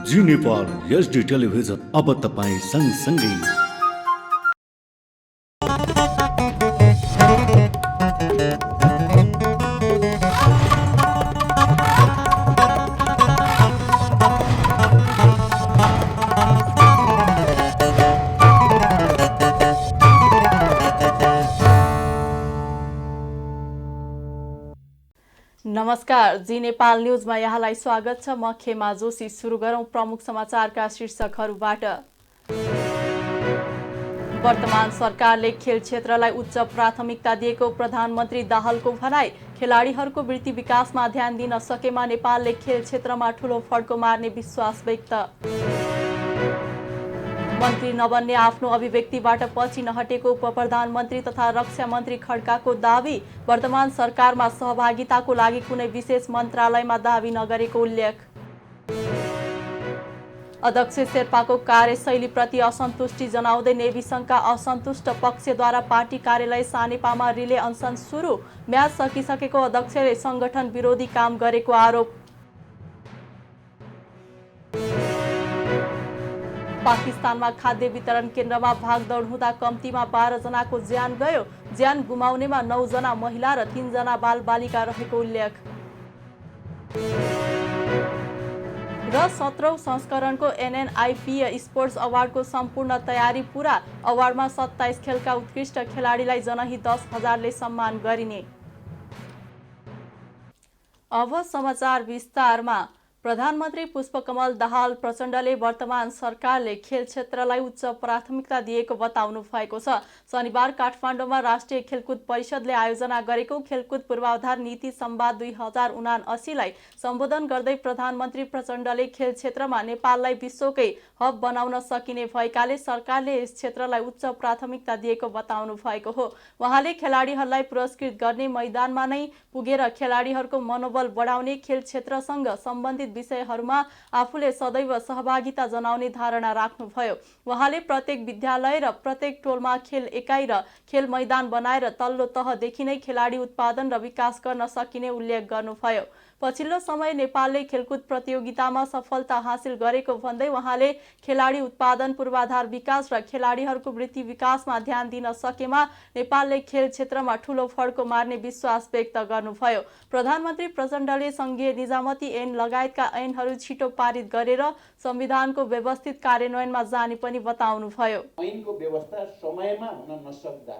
जी Nepal HD television अब तपाईँ सँगसँगै। नमस्कार, जी नेपाल न्यूजमा यहाँलाई स्वागत छ। म खेमा जोशी। सुरु गरौं प्रमुख समाचारका शीर्षकहरूबाट। वर्तमान सरकारले खेल क्षेत्रलाई उच्च प्राथमिकता दिएको प्रधानमन्त्री दाहालको भनाई। खेलाडीहरूको वृत्ति विकासमा ध्यान दिन सकेमा नेपालले खेल क्षेत्रमा ठूलो फड्को मार्ने विश्वास व्यक्त। मन्त्री नबन्ने आफ्नो अभिव्यक्तिबाट पछि नहटेको उपप्रधानमन्त्री तथा रक्षा मन्त्री खड्काको दावी। वर्तमान सरकारमा सहभागिताको लागि कुनै विशेष मन्त्रालयमा दावी नगरेको उल्लेख। अध्यक्ष शेर्पाको कार्यशैलीप्रति असन्तुष्टि जनाउँदै नेभी संघका असन्तुष्ट पक्षद्वारा पार्टी कार्यालय सानेपामा रिले अनसन सुरु। म्याच सकिसकेको अध्यक्षले संगठन विरोधी काम गरेको आरोप। पाकिस्तानमा खाद्य वितरण केन्द्रमा भागदौड हुँदा कम्तीमा 12 जनाको ज्यान गयो। ज्यान गुमाउनेमा 9 जना महिला र 3 जना बालबालिका रहेको उल्लेख। र 17औं संस्करणको NNIP स्पोर्ट्स अवार्डको सम्पूर्ण तयारी पूरा। अवार्डमा 27 खेलका उत्कृष्ट खेलाडीलाई जनही 10,000ले सम्मान गरिने। अब समाचार विस्तारमा। प्रधानमन्त्री पुष्पकमल दाहाल प्रचण्डले वर्तमान सरकारले खेल क्षेत्रलाई उच्च प्राथमिकता दिएको बताउनु भएको छ। शनिबार काठमाडौँमा राष्ट्रिय खेलकुद परिषदले आयोजना गरेको खेलकुद पूर्वाधार नीति संवाद 2079लाई सम्बोधन गर्दै प्रधानमन्त्री प्रचण्डले खेल क्षेत्रमा नेपाललाई विश्वकै हब बनाउन सकिने भएकाले सरकारले यस क्षेत्रलाई उच्च प्राथमिकता दिएको बताउनु भएको हो। उहाँले खेलाडीहरूलाई पुरस्कृत गर्ने, मैदानमा नै पुगेर खेलाडीहरूको मनोबल बढाउने, खेल क्षेत्रसँग सम्बन्धित विषयहरूमा आफूले सदैव सहभागिता जनाउने धारणा राख्नुभयो। उहाँले प्रत्येक विद्यालय र प्रत्येक टोलमा खेल एकाइ र खेल मैदान बनाएर तल्लो तहदेखि नै खेलाडी उत्पादन र विकास गर्न सकिने उल्लेख गर्नुभयो। पछिल्लो समय नेपालले खेलकुद प्रतियोगितामा सफलता हासिल गरेको भन्दै उहाँले खेलाडी उत्पादन, पूर्वाधार विकास र खेलाडीहरूको वृत्ति विकासमा ध्यान दिन सकेमा नेपालले खेल क्षेत्रमा ठूलो फड्को मार्ने विश्वास व्यक्त गर्नुभयो। प्रधानमन्त्री प्रचण्डले संघीय निजामती ऐन लगायतका ऐनहरू छिटो पारित गरेर संविधानको व्यवस्थित कार्यान्वयनमा जाने पनि बताउनुभयो। ऐनको व्यवस्था समयमा हुन नसक्दा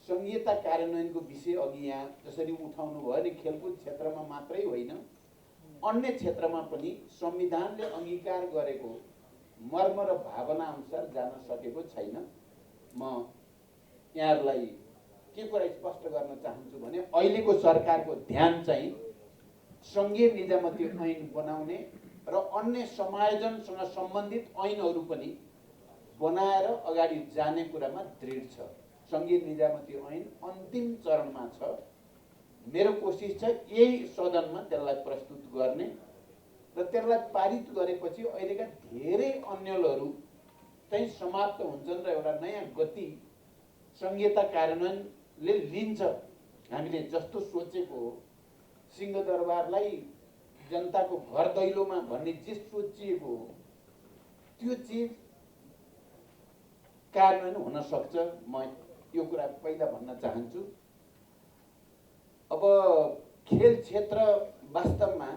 संघीयता कार्यान्वयनको विषय अघि यहाँ जसरी उठाउनु भयो नि, खेलकुद क्षेत्रमा मात्रै होइन अन्य क्षेत्रमा पनि संविधानले अंगीकार गरेको मर्म र भावना अनुसार जान सकेको छैन। म यहाँहरूलाई के कुरा स्पष्ट गर्न चाहन्छु भने अहिलेको सरकारको ध्यान चाहिँ संघीय निजामती ऐन बनाउने र अन्य समायोजनसँग सम्बन्धित ऐनहरू पनि बनाएर अगाडि जाने कुरामा दृढ छ। संघीय निजामती ऐन अन्तिम चरणमा छ। मेरो कोसिस छ यही सदनमा त्यसलाई प्रस्तुत गर्ने र त्यसलाई पारित गरेपछि अहिलेका धेरै अन्यलहरू चाहिँ समाप्त हुन्छन् र एउटा नयाँ गति संघीयता कार्यान्वयनले लिन्छ। हामीले जस्तो सोचेको हो सिंहदरबारलाई जनताको घर दैलोमा भन्ने जे सोचिएको हो त्यो चिज कार्यान्वयन हुन सक्छ। म यो कुरा पहिला भन्न चाहन्छु। अब खेल क्षेत्र वास्तवमा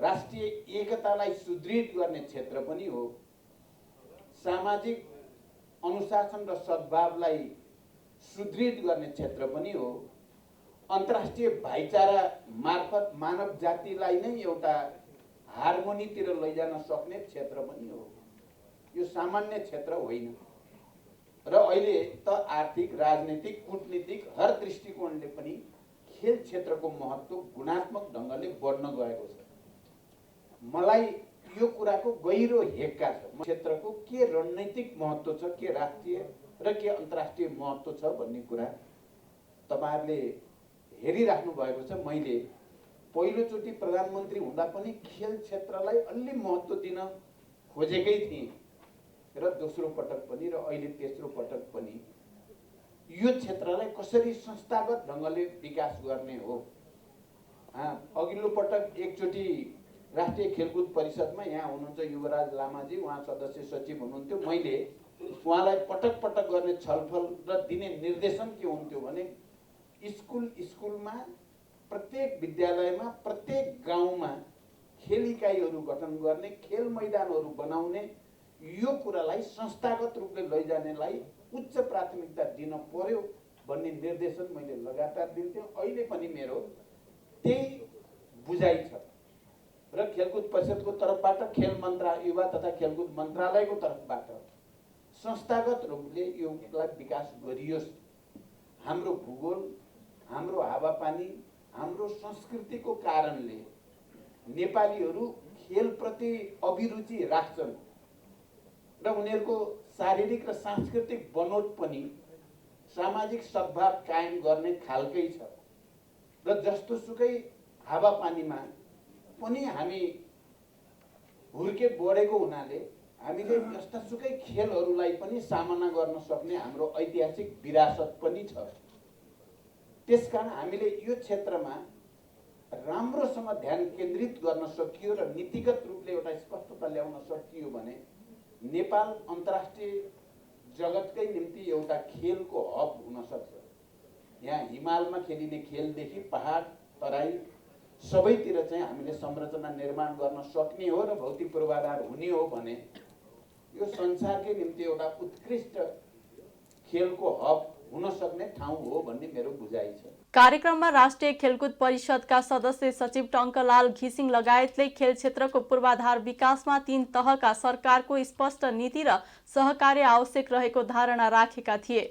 राष्ट्रिय एकतालाई सुदृढ गर्ने क्षेत्र पनि हो, सामाजिक अनुशासन र सद्भावलाई सुदृढ गर्ने क्षेत्र पनि हो, अन्तर्राष्ट्रिय भाइचारा मार्फत मानव जातिलाई नै एउटा हार्मोनीतिर लैजान सक्ने क्षेत्र पनि हो। यो सामान्य क्षेत्र होइन र अहिले त आर्थिक, राजनीतिक, कूटनीतिक हर दृष्टिकोणले पनि खेल क्षेत्रको महत्त्व गुणात्मक ढङ्गले बढ्न गएको छ। मलाई यो कुराको गहिरो हेक्का छ। क्षेत्रको के रणनीतिक महत्त्व छ, के राष्ट्रिय र के अन्तर्राष्ट्रिय महत्त्व छ भन्ने कुरा तपाईहरुले हेरिराख्नु भएको छ। मैले पहिलोचोटि प्रधानमन्त्री हुँदा पनि खेल क्षेत्रलाई अलि महत्त्व दिन खोजेकै थिएँ र दोस्रो पटक पनि र अहिले तेस्रो पटक पनि यो क्षेत्रलाई कसरी संस्थागत ढङ्गले विकास गर्ने हो। अघिल्लो पटक एकचोटि राष्ट्रिय खेलकुद परिषदमा यहाँ हुनुहुन्छ युवराज लामाजी, उहाँ सदस्य सचिव हुनुहुन्थ्यो। मैले उहाँलाई पटक पटक गर्ने छलफल र दिने निर्देशन के हुन्थ्यो भने स्कुलमा प्रत्येक विद्यालयमा प्रत्येक गाउँमा खेल इकाइहरू गठन गर्ने, खेल मैदानहरू बनाउने, यो कुरालाई संस्थागत रूपले लैजानेलाई उच्च प्राथमिकता दिन पर्यो भन्ने निर्देशन मैले लगातार दिन्थेँ। अहिले पनि मेरो त्यही बुझाइ छ र खेलकुद परिषदको तर्फबाट युवा तथा खेलकुद मन्त्रालयको तर्फबाट संस्थागत रूपले योलाई विकास गरियोस्। हाम्रो भूगोल, हाम्रो हावापानी, हाम्रो संस्कृतिको कारणले नेपालीहरू खेलप्रति अभिरुचि राख्छन् र उनीहरूको शारीरिक र सांस्कृतिक बनोट पनि सामाजिक सद्भाव कायम गर्ने खालकै छ र जस्तो सुकै हावापानीमा पनि हामी हुर्के बढेको हुनाले हामीले जस्ता सुकै खेलहरूलाई पनि सामना गर्न सक्ने हाम्रो ऐतिहासिक विरासत पनि छ। त्यसकारण हामीले यो क्षेत्रमा राम्रोसँग ध्यान केन्द्रित गर्न सकियो र नीतिगत रूपले एउटा स्पष्टता ल्याउन सकियो भने नेपाल अन्तर्राष्ट्रिय जगतकै निम्ति एउटा खेलको हब हुन सक्छ। यहाँ हिमालमा खेलिने खेलदेखि पहाड तराई सबैतिर चाहिँ हामीले संरचना निर्माण गर्न सक्ने हो र भौतिक पूर्वाधार हुने हो भने यो संसारकै निम्ति एउटा उत्कृष्ट खेलको हब हुन सक्ने ठाउँ हो भन्ने मेरो बुझाइ छ। कार्यक्रममा राष्ट्रिय खेलकुद परिषदका सदस्य सचिव टङ्कलाल घिसिङ लगायतले खेल क्षेत्रको पूर्वाधार विकासमा 3 तहका सरकारको स्पष्ट नीति र सहकार्य आवश्यक रहेको धारणा राखेका थिए।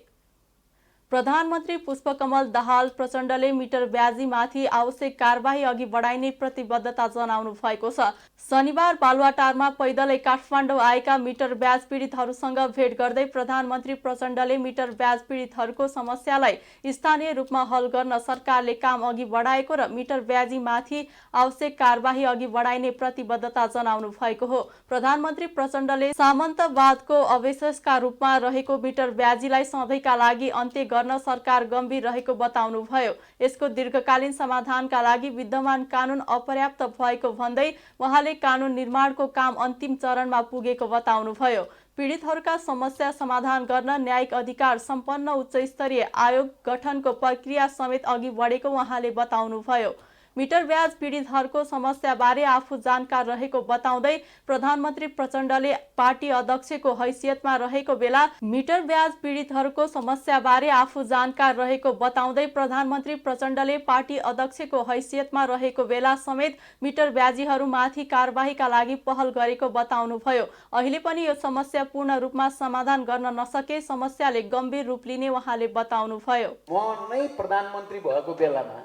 प्रधानमन्त्री पुष्पकमल दाहाल प्रचण्डले मिटर ब्याजीमाथि आवश्यक कारबाही अघि बढाइने प्रतिबद्धता जनाउनु भएको छ। शनिबार बालुवाटारमा पैदलै काठमाडौँ आएका मिटर ब्याज पीडितहरूसँग भेट गर्दै प्रधानमन्त्री प्रचण्डले मिटर ब्याज पीडितहरूको समस्यालाई स्थानीय रूपमा हल गर्न सरकारले काम अघि बढाएको र मिटर ब्याजीमाथि आवश्यक कारबाही अघि बढाइने प्रतिबद्धता जनाउनु भएको हो। प्रधानमन्त्री प्रचण्डले सामन्तवादको अवशेषका रूपमा रहेको मिटर ब्याजीलाई सधैँका लागि अन्त्य गर्न सरकार गम्भीर रहेको बताउनुभयो। यसको दीर्घकालीन समाधानका लागि विद्यमान कानून अपर्याप्त भएको भन्दै उहाँले कानून निर्माणको काम अन्तिम चरणमा पुगेको बताउनुभयो। पीडितहरूका समस्या समाधान गर्न न्यायिक अधिकार सम्पन्न उच्च स्तरीय आयोग गठनको प्रक्रिया समेत अघि बढेको उहाँले बताउनुभयो। मिटर ब्याज पीडितहरूको समस्याबारे आफू जानकार रहेको बताउँदै प्रधानमन्त्री प्रचण्डले पार्टी अध्यक्षको हैसियतमा रहेको बेला मिटर ब्याज पीडितहरूको समस्याबारे आफू जानकार रहेको बताउँदै प्रधानमन्त्री प्रचण्डले पार्टी अध्यक्षको हैसियतमा रहेको बेला समेत मिटर ब्याजीहरूमाथि कारबाहीका लागि पहल गरेको बताउनुभयो। अहिले पनि यो समस्या पूर्ण रूपमा समाधान गर्न नसके समस्याले गम्भीर रूप लिने उहाँले बताउनुभयो। म नै प्रधानमन्त्री भएको बेलामा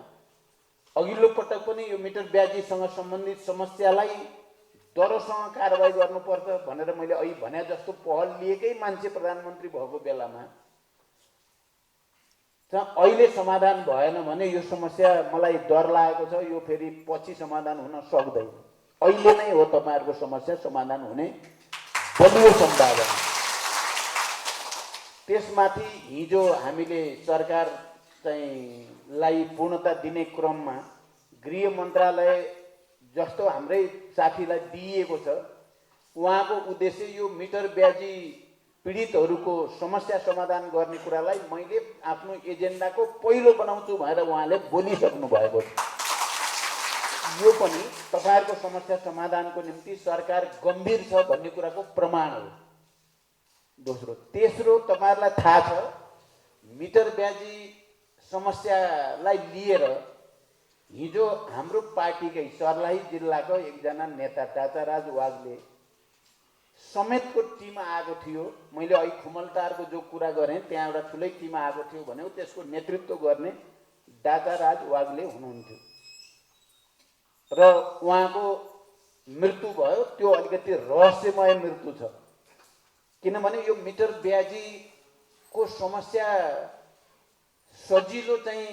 अघिल्लो पटक पनि यो मिटर ब्याजीसँग सम्बन्धित समस्यालाई दरोसँग कारबाही गर्नुपर्छ भनेर मैले अहिले भने जस्तो पहल लिएकै मान्छे प्रधानमन्त्री भएको बेलामा अहिले समाधान भएन भने यो समस्या मलाई डर लागेको छ, यो फेरि पछि समाधान हुन सक्दैन। अहिले नै हो तपाईँहरूको समस्या समाधान हुने बलियो सम्भावना। त्यसमाथि हिजो हामीले सरकार लाई पूर्णता दिने क्रममा गृह मन्त्रालय जस्तो हाम्रै साथीलाई दिइएको छ, उहाँको उद्देश्य यो मिटर ब्याजी पीडितहरूको समस्या समाधान गर्ने कुरालाई मैले आफ्नो एजेन्डाको पहिलो बनाउँछु भनेर उहाँले बोलिसक्नु भएको छ। यो पनि तपाईँहरूको समस्या समाधानको निम्ति सरकार गम्भीर छ भन्ने कुराको प्रमाण हो। दोस्रो, तेस्रो, तपाईँहरूलाई थाहा छ मिटर ब्याजी समस्यालाई लिएर हिजो हाम्रो पार्टीकै सर्लाही जिल्लाको एकजना नेता टाचाराज वाग्ले समेतको टिम आएको थियो। मैले अहिले खुमलटारको जो कुरा गरेँ त्यहाँ एउटा ठुलै टिम आएको थियो भने त्यसको नेतृत्व गर्ने टाचाराज वाग्ले हुनुहुन्थ्यो र उहाँको मृत्यु भयो। त्यो अलिकति रहस्यमय मृत्यु छ, किनभने यो मिटर ब्याजीको समस्या सजिलो चाहिँ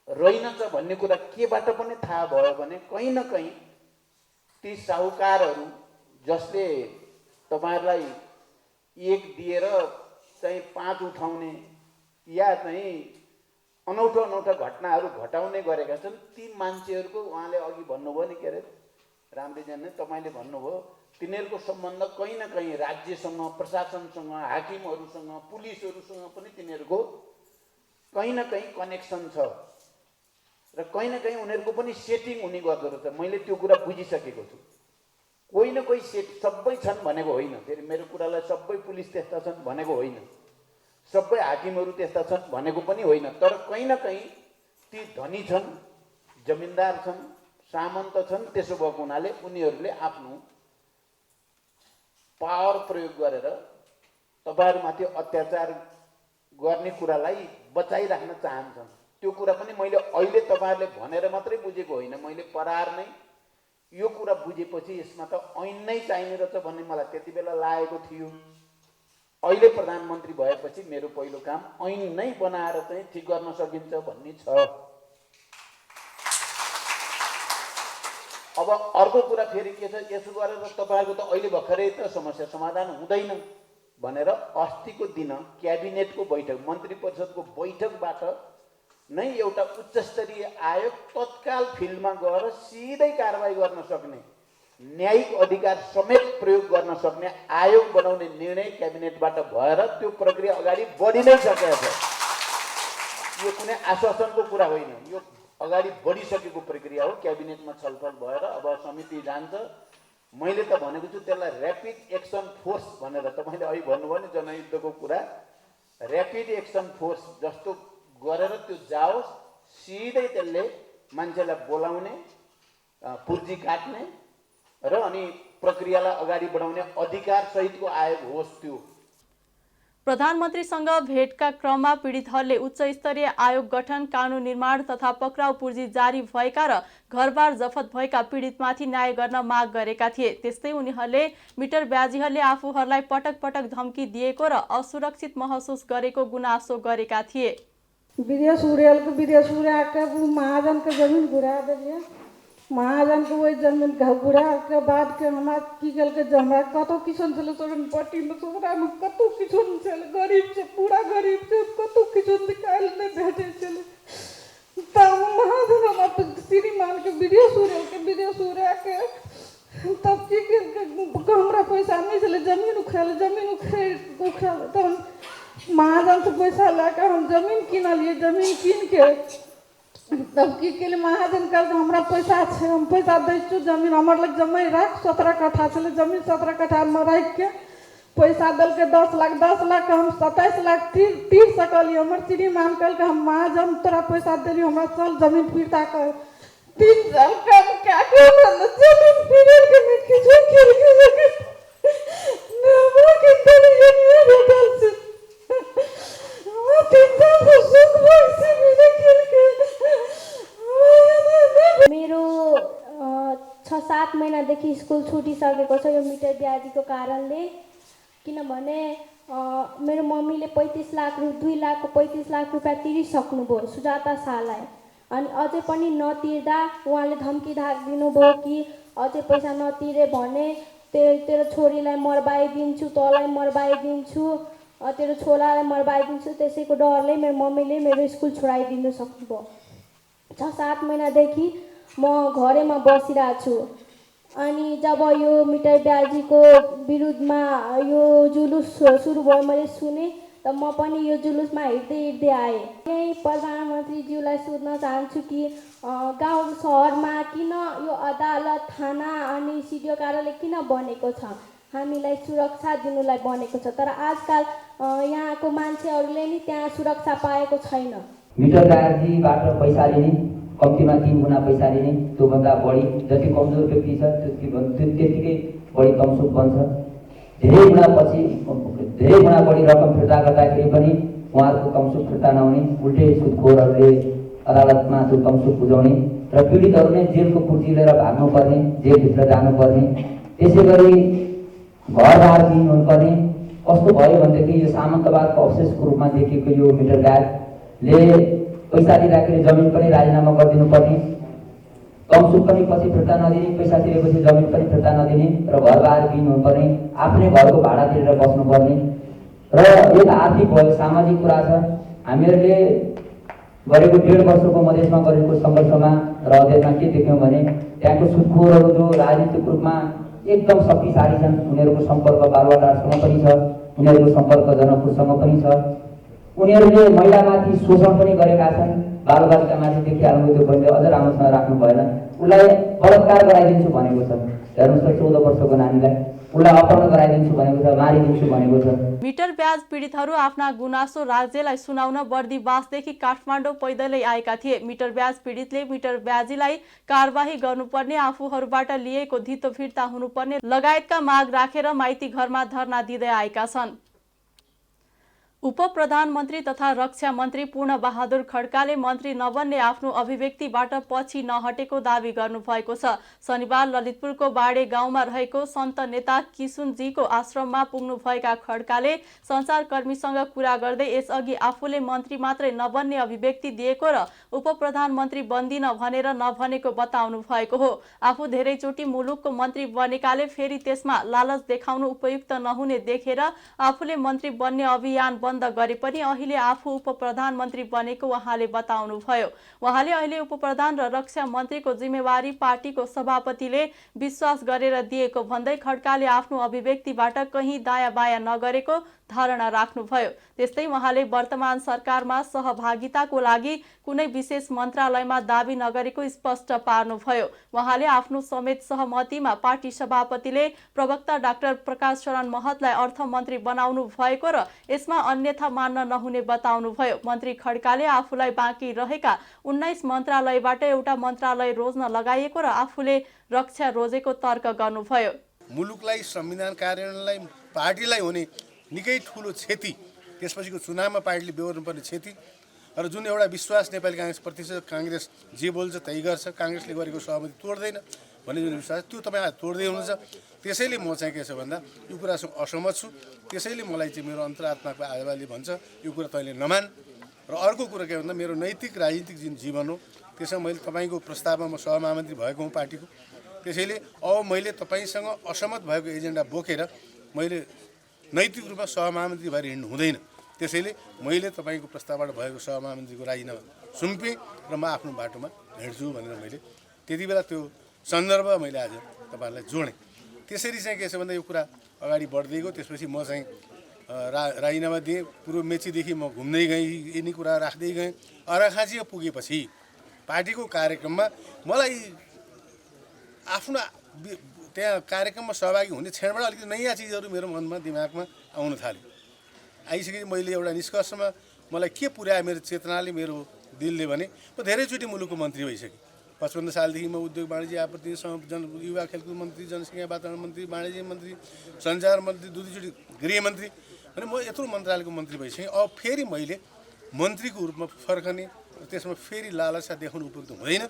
रहेनछ भन्ने कुरा केबाट पनि थाहा भयो भने कहीँ न कहीँ ती साहुकारहरू जसले तपाईँहरूलाई 1 दिएर चाहिँ 5 उठाउने या चाहिँ अनौठो घटनाहरू घटाउने गरेका छन्, ती मान्छेहरूको उहाँले अघि भन्नुभयो नि के अरे रामदेवजीले तपाईँले भन्नुभयो तिनीहरूको सम्बन्ध कहीँ न कहीँ राज्यसँग, प्रशासनसँग, हाकिमहरूसँग, पुलिसहरूसँग पनि तिनीहरूको कहीँ न कहीँ कनेक्सन छ र कहीँ न कहीँ उनीहरूको पनि सेटिङ हुने गर्दो रहेछ। मैले त्यो कुरा बुझिसकेको छु। कोही न कोही सबै छन् भनेको होइन, फेरि मेरो कुरालाई सबै पुलिस त्यस्ता छन् भनेको होइन, सबै हाकिमहरू त्यस्ता छन् भनेको पनि होइन। तर कहीँ न कहीँ ती धनी छन्, जमिनदार छन्, सामन्त छन्। त्यसो भएको हुनाले उनीहरूले आफ्नो पावर प्रयोग गरेर तपाईँहरूमाथि अत्याचार गर्ने कुरालाई बचाइराख्न चाहन्छन्। त्यो कुरा पनि मैले अहिले तपाईँहरूले भनेर मात्रै बुझेको होइन, मैले परार नै यो कुरा बुझेपछि यसमा त ऐन नै चाहिने रहेछ भन्ने मलाई त्यति बेला लागेको थियो। अहिले प्रधानमन्त्री भएपछि मेरो पहिलो काम ऐन नै बनाएर चाहिँ ठिक गर्न सकिन्छ भन्ने छ। अब अर्को कुरा फेरि के छ, यसो गरेर तपाईँहरूको त अहिले भर्खरै त समस्या समाधान हुँदैन भनेर अस्तिको दिन क्याबिनेटको बैठक, मन्त्री परिषदको बैठकबाट नै एउटा उच्चस्तरीय आयोग तत्काल फिल्डमा गएर सिधै कारबाही गर्न सक्ने, न्यायिक अधिकार समेत प्रयोग गर्न सक्ने आयोग बनाउने निर्णय क्याबिनेटबाट भएर त्यो प्रक्रिया अगाडि बढी नै सकेको छ। यो कुनै आश्वासनको कुरा होइन, यो अगाडि बढिसकेको प्रक्रिया हो। क्याबिनेटमा छलफल भएर अब समिति जान्छ। मैले त भनेको छु त्यसलाई ऱ्यापिड एक्सन फोर्स भनेर। तपाईँले अहिले भन्नुभयो नि जनयुद्धको कुरा, ऱ्यापिड एक्सन फोर्स जस्तो गरेर त्यो जाओस्, सिधै त्यसले मान्छेलाई बोलाउने, पुर्जी काट्ने र अनि प्रक्रियालाई अगाडि बढाउने अधिकार सहितको आयोग होस् त्यो। प्रधानमन्त्रीसँग भेटका क्रममा पीडितहरूले उच्च स्तरीय आयोग गठन, कानुन निर्माण तथा पक्राउ पूर्जी जारी भएका र घरबार जफत भएका पीडितमाथि न्याय गर्न माग गरेका थिए। त्यस्तै उनीहरूले मिटर ब्याजीहरूले आफूहरूलाई पटक पटक धम्की दिएको र असुरक्षित महसुस गरेको गुनासो गरेका थिए। विदेश उड़ा के महाजन के जमीन घुरा दिलिए, महाजन के वही जमीन घुरा के बाद के हमारा की कल के हमरा कतो किसान चले सोरन पट्टी में सोरा में कतो किसान चले, गरीब से पूरा गरीब से कतो किसान निकाल ने बैठे चले। तब महाजन हमारा श्रीमान के विदेश उड़ा के तब की के हमरा पैसा नहीं चले, जमीन उखड़ा तो महाजन से पैसा लेकर हम जमीन किना लिए। जमीन कीन के तब की के लिए महाजन कल हमरा पैसा है, हम पैसा दे छु, जमीन हमारे लग जमीन रख 17 कट्ठा चले, जमीन 17 कट्ठा में रख के पैसा दल के 10 लाख हम 27 लाख 30 सकल। हमारे श्रीमान कल के हम महाजन तोरा पैसा दिली, हमारा चल जमीन फिरता कर 3 साल का क्या जमीन फिर के किसी खेल के ना के तले ये होटल से मेरो 6-7 महिनादेखि स्कुल छुटिसकेको छ यो मिटर ब्याजीको कारणले। किनभने मेरो मम्मीले 2 लाख 35 लाख रुपियाँ तिरिसक्नुभयो सुजाता शाहलाई, अनि अझै पनि नतिर्दा उहाँले धम्की दिनुभयो कि अझै पैसा नतिरे भने तेरो छोरीलाई मरबाइदिन्छु, तँलाई मरबाइदिन्छु, तेरो छोरालाई मरबाइदिन्छु। त्यसैको डरले मेरो मम्मीले मेरो स्कुल छोडाइदिनु सक्नुभयो। 6-7 महिनादेखि म घरैमा बसिरहेको छु। अनि जब यो मिटर ब्याजीको विरुद्धमा यो जुलुस सुरु भयो मैले सुने, त म पनि यो जुलुसमा हिँड्दै आएँ। यही प्रधानमन्त्रीज्यूलाई सोध्न चाहन्छु कि गाउँ सहरमा किन यो अदालत, थाना अनि सिडिओ कार्यालय किन बनेको छ? हामीलाई सुरक्षा दिनुलाई बनेको छ, तर आजकल यहाँको मान्छेहरूले नि त्यहाँ सुरक्षा पाएको छैन। मिटर ब्याजीबाट पैसा लिने, कम्तीमा 3 गुणा पैसा लिने, त्योभन्दा बढी जति कमजोर व्यक्ति छ त्यतिकै बढी कमसुख बन्छ। धेरै गुणा बढी रकम फिर्ता गर्दाखेरि पनि उहाँहरूको कमसुख फिर्ता नहुने, उल्टै सुदखोरहरूले अदालतमा त्यो कमसुख बुझाउने र पीडितहरू नै जेलको कुर्सी लिएर भाग्नुपर्ने, जेलभित्र जानुपर्ने। त्यसै गरी घरबार दिनु हुनुपर्ने। कस्तो भयो भनेदेखि यो सामन्तवादको अवशेषको रूपमा देखिएको यो मिटर ब्याजले पैसा दिँदाखेरि जमिन पनि राजीनामा गरिदिनु पर्ने, कमसुख पनि पछि फिर्ता नदिने, पैसा तिरेपछि जमिन पनि फिर्ता नदिने र घरबार दिनु हुनुपर्ने, आफ्नै घरको भाडा तिरेर बस्नुपर्ने। र यो त आर्थिक भयो, सामाजिक कुरा छ। हामीहरूले गरेको 1.5 वर्षको मधेसमा गरेको सङ्घर्षमा र अध्ययनमा के देख्यौँ भने त्यहाँको सुत्खोरहरू जो राजनीतिक रूपमा एकदम शक्तिशाली छन्, उनीहरूको सम्पर्क बालुवाटारसँग पनि छ, उनीहरूको सम्पर्क जनकपुरसँग पनि छ। उनीहरूले महिलामाथि शोषण पनि गरेका छन्। बालुवाटारमाथि देखिहाल्नु त्यो बहिनीले अझ राम्रोसँग राख्नु भएन, उसलाई बलात्कार गराइदिन्छु भनेको छ। हेर्नुहोस् त 14 वर्षको नानीलाई उसलाई अपहरण गराइदिन्छु भनेको छ, मारिदिन्छु भनेको छ। मिटर ब्याज पीडितहरू आफ्ना गुनासो राज्यलाई सुनाउन बर्दिवासदेखि काठमाडौँ पैदलै आएका थिए। मिटर ब्याज पीडितले मिटर ब्याजीलाई कारबाही गर्नुपर्ने, आफूहरूबाट लिएको धितो फिर्ता हुनुपर्ने लगायतका माग राखेर माइती घरमा धरना दिँदै आएका छन्। उप प्रधानमन्त्री तथा रक्षा मन्त्री पूर्ण बहादुर खड्काले मन्त्री नबन्ने आफ्नो अभिव्यक्तिबाट पछि नहटेको दावी गर्नुभएको छ। शनिबार ललितपुरको बाडे गाउँमा रहेको सन्त नेता किशुनजीको आश्रममा पुग्नुभएका खड्काले सञ्चारकर्मीसँग कुरा गर्दै यसअघि आफूले मन्त्री मात्रै नबन्ने अभिव्यक्ति दिएको र उप प्रधानमन्त्री बन्दिन भनेर नभनेको बताउनु भएको हो। आफू धेरैचोटि मुलुकको मन्त्री बनेकाले फेरि त्यसमा लालच देखाउनु उपयुक्त नहुने देखेर आफूले मन्त्री बन्ने अभियान बन्द गरे पनि अहिले आफू उप प्रधानमन्त्री बनेको उहाँले बताउनुभयो। उहाँले अहिले उप प्रधान र रक्षा मन्त्रीको जिम्मेवारी पार्टीको सभापतिले विश्वास गरेर दिएको भन्दै खड्काले आफ्नो अभिव्यक्तिबाट कहीँ दायाँ बायाँ नगरेको धारणा राख्नुभयो। त्यस्तै उहाँले वर्तमान सरकारमा सहभागिताको लागि कुनै विशेष मन्त्रालयमा दाबी नगरेको स्पष्ट पार्नुभयो। उहाँले आफ्नो समेत सहमतिमा पार्टी सभापतिले प्रवक्ता डाक्टर प्रकाश शरण महतलाई अर्थमन्त्री बनाउनु भएको र यसमा अन्यथा मान्न नहुने बताउनुभयो। मन्त्री खड्काले आफूलाई बाँकी रहेका 19 मन्त्रालयबाट एउटा मन्त्रालय रोज्न लगाइएको र आफूले रक्षा रोजेको तर्क गर्नुभयो। मुलुकलाई, संविधान कार्यान्वयनलाई, पार्टीलाई हुने निकै ठुलो क्षति, त्यसपछिको चुनावमा पार्टीले बेहोर्नुपर्ने क्षति र जुन एउटा विश्वास नेपाली काङ्ग्रेसप्रति छ, काङ्ग्रेस जे बोल्छ त्यही गर्छ, काङ्ग्रेसले गरेको सहमति तोड्दैन भन्ने जुन विश्वास त्यो तपाईँ तोड्दै हुनुहुन्छ। त्यसैले म चाहिँ के छ भन्दा यो कुरासँग असहमत छु। त्यसैले मलाई चाहिँ मेरो अन्तरात्माको आवाजले भन्छ यो कुरा तैँले नमान। र अर्को कुरा के भन्दा मेरो नैतिक राजनीतिक जुन जीवन हो त्यसमा मैले तपाईँको प्रस्तावमा म सहमहामन्त्री भएको हुँ पार्टीको। त्यसैले अब मैले तपाईँसँग असहमत भएको एजेन्डा बोकेर मैले नैतिक रूपमा सहमहामन्त्री भएर हिँड्नु हुँदैन। त्यसैले मैले तपाईँको प्रस्तावबाट भएको सहमहामन्त्रीको राजीनामा सुम्पेँ र म आफ्नो बाटोमा हिँड्छु भनेर मैले त्यति बेला त्यो सन्दर्भ मैले आज तपाईँहरूलाई जोडेँ। त्यसरी चाहिँ के छ भन्दा यो कुरा अगाडि बढ्दै गयो। त्यसपछि म चाहिँ राजीनामा दिएँ। पूर्व मेचीदेखि म घुम्दै गएँ, यिनी कुरा राख्दै गएँ। अर्घाखाँची पुगेपछि पार्टीको कार्यक्रममा मलाई आफ्नो त्यहाँ कार्यक्रममा सहभागी हुने क्षणबाट अलिकति नयाँ चिजहरू मेरो मनमा दिमागमा आउन थाल्यो। आइसकेपछि मैले एउटा निष्कर्षमा मलाई के पुर्यायो मेरो चेतनाले, मेरो दिलले भने म धेरैचोटि मुलुकको मन्त्री भइसकेँ। 55 सालदेखि म उद्योग वाणिज्य आपूर्ति युवा खेलकुद मन्त्री, जनसङ्ख्या वातावरण मन्त्री, वाणिज्य मन्त्री, सञ्चार मन्त्री, दुईचोटि गृहमन्त्री भने म यत्रो मन्त्रालयको मन्त्री भइसकेँ। अब फेरि मैले मन्त्रीको रूपमा फर्कने, त्यसमा फेरि लालसा देखाउनु उपयुक्त हुँदैन।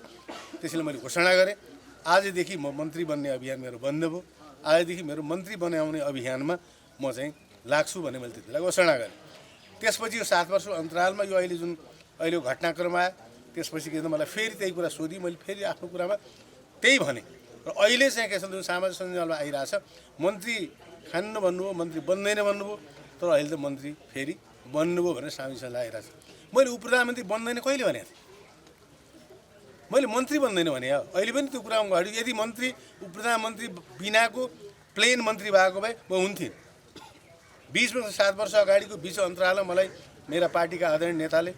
त्यसैले मैले घोषणा गरेँ आजदेखि म मन्त्री बन्ने अभियान मेरो बन्द भयो। आजदेखि मेरो मन्त्री बनाउने अभियानमा म चाहिँ लाग्छु भन्ने मैले त्यति बेला घोषणा गरेँ। त्यसपछि यो 7 वर्ष अन्तरालमा यो अहिले घटनाक्रम आयो। त्यसपछि के मलाई फेरि त्यही कुरा सोधी, मैले फेरि आफ्नो कुरामा त्यही भने र अहिले चाहिँ के छ जुन सामाजिक सञ्जालमा आइरहेछ मन्त्री खान्न भन्नुभयो, मन्त्री बन्दैन भन्नुभयो, तर अहिले त मन्त्री फेरि बन्नुभयो भनेर सामाजिक सञ्जाल आइरहेछ। मैले उप प्रधानमन्त्री बन्दैन कहिले भनेको थिएँ? मैले मन्त्री बन्दैन भने अहिले पनि त्यो कुरामा घट्यो। यदि मन्त्री उप प्रधानमन्त्री बिनाको प्लेन मन्त्री भएको भए म हुन्थेँ। 20 वर्ष 7 वर्ष अगाडिको बिच अन्तरालमा मलाई मेरा पार्टीका आदरणीय नेताले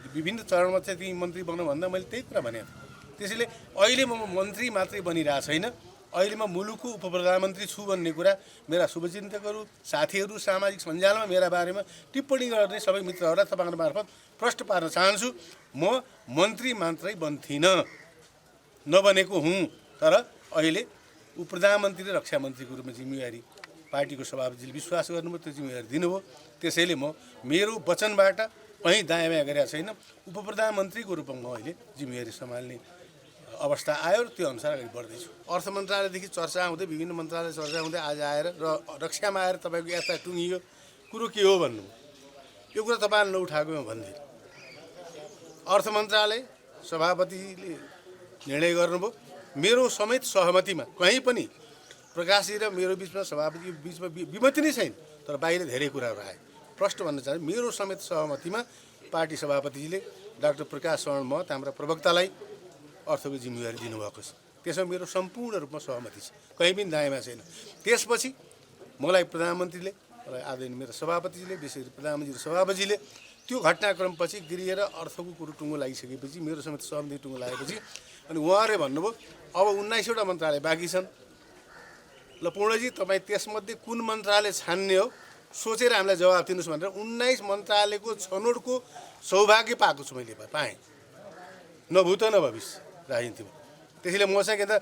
विभिन्न चरणमा चाहिँ तिमी मन्त्री बन्नु भन्दा मैले त्यही कुरा भनेको थिएँ। त्यसैले अहिले म मन्त्री मात्रै बनिरहेको छैन, अहिले म मुलुकको उप प्रधानमन्त्री छु भन्ने कुरा मेरा शुभचिन्तकहरू, साथीहरू, सामाजिक सञ्जालमा मेरा बारेमा टिप्पणी गर्ने सबै मित्रहरूलाई तपाईँहरू मार्फत प्रश्न पार्न चाहन्छु। म मन्त्री मात्रै बन्थिनँ, नबनेको हुँ, तर अहिले उप प्रधानमन्त्री र रक्षा मन्त्रीको रूपमा जिम्मेवारी पार्टीको सभापतिले विश्वास गर्नुभयो, त्यो जिम्मेवारी दिनुभयो। त्यसैले म मेरो वचनबाट कहीँ दायाँ बायाँ गरेका छैन। उप प्रधानमन्त्रीको रूपमा म अहिले जिम्मेवारी सम्हाल्ने अवस्था आयो र त्यो अनुसार अगाडि बढ्दैछु। अर्थ मन्त्रालयदेखि चर्चा हुँदै विभिन्न मन्त्रालय चर्चा हुँदै आज आएर र रक्षामा आएर तपाईँको यता टुङ्गियो कुरो के हो भन्नु, यो कुरा तपाईँले नउठाएको म भन्दिनँ। अर्थ मन्त्रालय सभापतिले निर्णय गर्नुभयो, मेरो समेत सहमतिमा कहीँ पनि प्रकाशजी र मेरो बिचमा सभापतिको बिचमा विमति नै छैन, तर बाहिर धेरै कुराहरू आए। प्रश्न भन्न चाहन्छु मेरो समेत सहमतिमा पार्टी सभापतिले डाक्टर प्रकाश शरण महत हाम्रा प्रवक्तालाई अर्थको जिम्मेवारी दिनुभएको छ। त्यसमा मेरो सम्पूर्ण रूपमा सहमति छ, कहीँ पनि दायाँमा छैन। त्यसपछि मलाई प्रधानमन्त्रीले, मलाई आदरणीय मेरो सभापतिजीले, विशेष प्रधानमन्त्री र सभापतिजीले त्यो घटनाक्रमपछि गृह र अर्थको कुरो टुङ्गो लागिसकेपछि, मेरो समेत सहमति टुङ्गो लागेपछि अनि उहाँहरूले भन्नुभयो अब 19वटा मन्त्रालय बाँकी छन्। ल पूर्णजी, तपाईँ त्यसमध्ये कुन मन्त्रालय छान्ने हो सोचेर हामीलाई जवाब दिनुहोस् भनेर 19 मन्त्रालयको छनौटको सौभाग्य पाएको छु मैले, पाएँ। नभूत न भविष्य राजनीतिमा। त्यसैले मसँग के त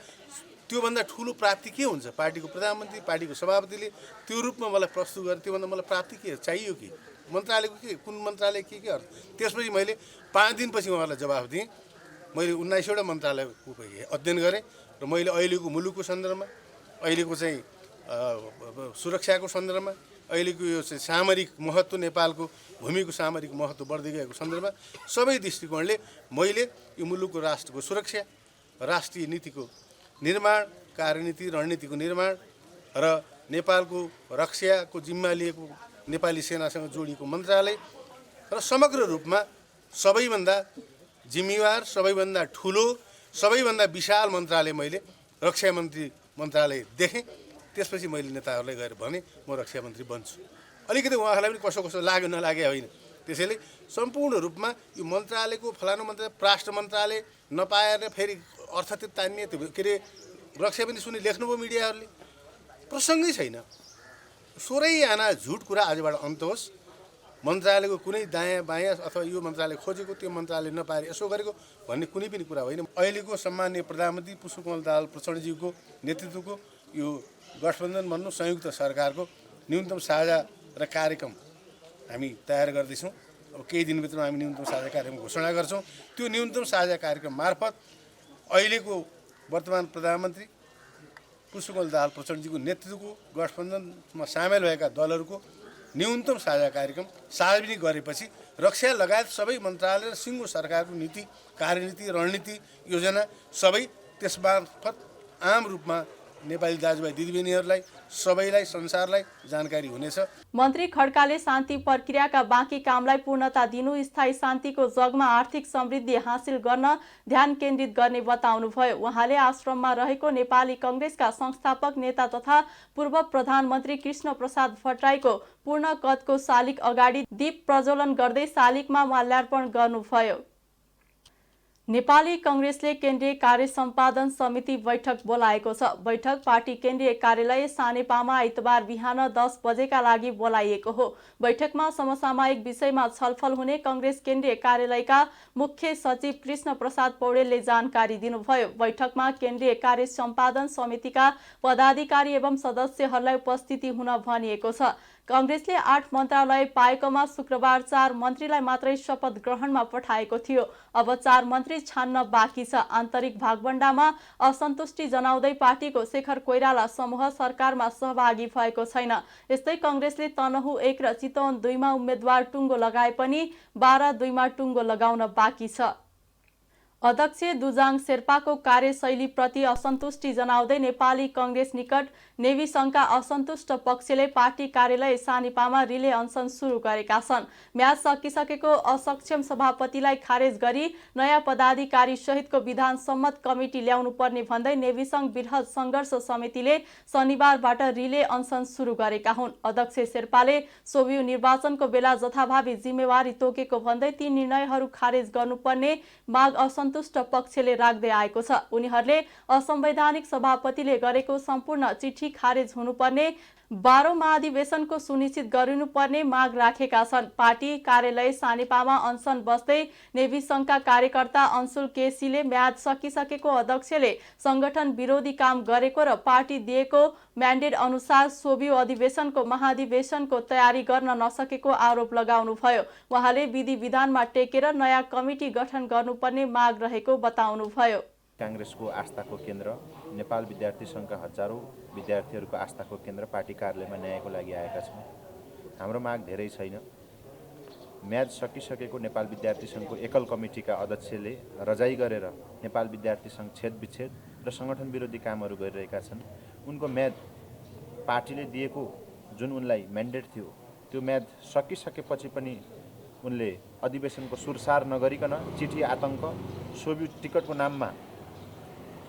त्योभन्दा ठुलो प्राप्ति के हुन्छ? पार्टीको प्रधानमन्त्री, पार्टीको सभापतिले त्यो रूपमा मलाई प्रस्तुत गरे, त्योभन्दा मलाई प्राप्ति के चाहियो कि? मन्त्रालयको के, कुन मन्त्रालय के अर्थ? त्यसपछि मैले 5 दिनपछि उहाँहरूलाई जवाफ दिएँ। मैले 19वटा मन्त्रालयको अध्ययन गरेँ र मैले अहिलेको मुलुकको सन्दर्भमा, अहिलेको चाहिँ सुरक्षाको सन्दर्भमा, अहिलेको यो चाहिँ सामरिक महत्त्व, नेपालको भूमिको सामरिक महत्त्व बढ्दै गएको सन्दर्भमा सबै दृष्टिकोणले मैले यो मुलुकको राष्ट्रको सुरक्षा, राष्ट्रिय नीतिको निर्माण, कार्यनीति रणनीतिको निर्माण र नेपालको रक्षाको जिम्मा लिएको नेपाली सेनासँग जोडिएको मन्त्रालय र समग्र रूपमा सबैभन्दा जिम्मेवार, सबैभन्दा ठुलो, सबैभन्दा विशाल मन्त्रालय मैले रक्षा मन्त्री मन्त्रालय देखेँ। त्यसपछि मैले नेताहरूलाई गएर भने म रक्षा मन्त्री बन्छु। अलिकति उहाँहरूलाई पनि कसो कसो लाग्यो नलागे होइन। त्यसैले सम्पूर्ण रूपमा यो मन्त्रालयको फलानु मन्त्रालय, राष्ट्र मन्त्रालय नपाएर फेरि अर्थ तान्ने, के अरे रक्षा पनि सुनि लेख्नुभयो मिडियाहरूले, प्रसङ्गै छैन। 16 आना झुट कुरा आजबाट अन्त होस्। मन्त्रालयको कुनै दायाँ बायाँ अथवा यो मन्त्रालय खोजेको त्यो मन्त्रालय नपाएर यसो गरेको भन्ने कुनै पनि कुरा होइन। अहिलेको सम्माननीय प्रधानमन्त्री पुष्पकमल दाहाल प्रचण्डज्यूको नेतृत्वको यो गठबन्धन भन्नु संयुक्त सरकारको न्यूनतम साझा र कार्यक्रम हामी तयार गर्दैछौँ। अब केही दिनभित्रमा हामी न्यूनतम साझा कार्यक्रम घोषणा गर्छौँ। त्यो न्यूनतम साझा कार्यक्रम मार्फत अहिलेको वर्तमान प्रधानमन्त्री पुष्पकमल दाहाल प्रचण्डजीको नेतृत्वको गठबन्धनमा सामेल भएका दलहरूको न्यूनतम साझा कार्यक्रम सार्वजनिक गरेपछि रक्षा लगायत सबै मन्त्रालय र सिङ्गो सरकारको नीति, कार्यनीति, रणनीति, योजना सबै त्यसमार्फत आम रूपमा नेपाली दाजुभाइ दिदीबहिनीहरूलाई, सबैलाई, संसारलाई जानकारी हुनेछ। मन्त्री खड्काले शान्ति प्रक्रियाका बाँकी कामलाई पूर्णता दिनु, स्थायी शान्तिको जगमा आर्थिक समृद्धि हासिल गर्न ध्यान केन्द्रित गर्ने बताउनुभयो। उहाँले आश्रममा रहेको नेपाली कङ्ग्रेसका संस्थापक नेता तथा पूर्व प्रधानमन्त्री कृष्ण प्रसाद भट्टराईको पूर्ण कदको शालिग अगाडि दीप प्रज्वलन गर्दै शालिगमा माल्यार्पण गर्नुभयो। नेपाली कङ्ग्रेसले केन्द्रीय कार्य सम्पादन समिति बैठक बोलाएको छ। बैठक पार्टी केन्द्रीय कार्यालय सानेपामा आइतबार बिहान 10 बजेका लागि बोलाइएको हो। बैठकमा समसामयिक विषयमा छलफल हुने कङ्ग्रेस केन्द्रीय कार्यालयका मुख्य सचिव कृष्ण प्रसाद पौडेलले जानकारी दिनुभयो। बैठकमा केन्द्रीय कार्य सम्पादन समितिका पदाधिकारी एवं सदस्यहरूलाई उपस्थिति हुन भनिएको छ। कङ्ग्रेसले 8 मन्त्रालय पाएकोमा शुक्रबार 4 मन्त्रीलाई मात्रै शपथ ग्रहणमा पठाएको थियो। अब 4 मन्त्री छान्न बाँकी छ। आन्तरिक भागभण्डामा असन्तुष्टि जनाउँदै पार्टीको शेखर कोइराला समूह सरकारमा सहभागी भएको छैन। यस्तै कङ्ग्रेसले तनहु 1 र चितवन 2 मा उम्मेद्वार टुङ्गो लगाए पनि 12 2 मा टुङ्गो लगाउन बाँकी छ। अध्यक्ष दुजाङ शेर्पाको कार्यशैलीप्रति असन्तुष्टि जनाउँदै नेपाली कङ्ग्रेस निकट नेवी सङ्घका असन्तुष्ट पक्षले पार्टी कार्यालय सानिपामा रिले अनसन सुरु गरेका छन्। म्याद सकिसकेको असक्षम सभापतिलाई खारेज गरी नयाँ पदाधिकारी सहितको विधान सम्मत कमिटी ल्याउनु पर्ने भन्दै नेवी सङ्घ बृहत सङ्घर्ष समितिले शनिबारबाट रिले अनसन सुरु गरेका हुन्। अध्यक्ष शेर्पाले सोभियु निर्वाचनको बेला जथाभावी जिम्मेवारी तोकेको भन्दै ती निर्णयहरू खारेज गर्नुपर्ने माग असन्तुष्ट पक्षले राख्दै आएको छ। उनीहरूले असंवैधानिक सभापतिले गरेको सम्पूर्ण चिठी खारेज हुनुपर्ने, 12औं महाधिवेशनको सुनिश्चित गरिनुपर्ने माग राखेका छन्। पार्टी कार्यालय सानेपामा अनसन बस्दै नेवी सङ्घका कार्यकर्ता अंशुल केसीले म्याद सकिसकेको अध्यक्षले संगठन विरोधी काम गरेको र पार्टी दिएको म्यान्डेट अनुसार सोभियु अधिवेशनको महाधिवेशनको तयारी गर्न नसकेको आरोप लगाउनुभयो। उहाँले विधि विधानमा टेकेर नयाँ कमिटी गठन गर्नुपर्ने माग रहेको बताउनुभयो। काङ्ग्रेसको आस्थाको केन्द्र नेपाल विद्यार्थी सङ्घका हजारौँ विद्यार्थीहरूको आस्थाको केन्द्र पार्टी कार्यालयमा न्यायको लागि आएका छौँ। हाम्रो माग धेरै छैन। म्याद सकिसकेको नेपाल विद्यार्थी सङ्घको एकल कमिटीका अध्यक्षले रजाई गरेर नेपाल विद्यार्थी सङ्घ छेदविच्छेद र सङ्गठन विरोधी कामहरू गरिरहेका छन्। उनको म्याद पार्टीले दिएको जुन उनलाई म्यान्डेट थियो त्यो म्याद सकिसकेपछि पनि उनले अधिवेशनको सुरसार नगरिकन चिठी आतङ्क सोभि टिकटको नाममा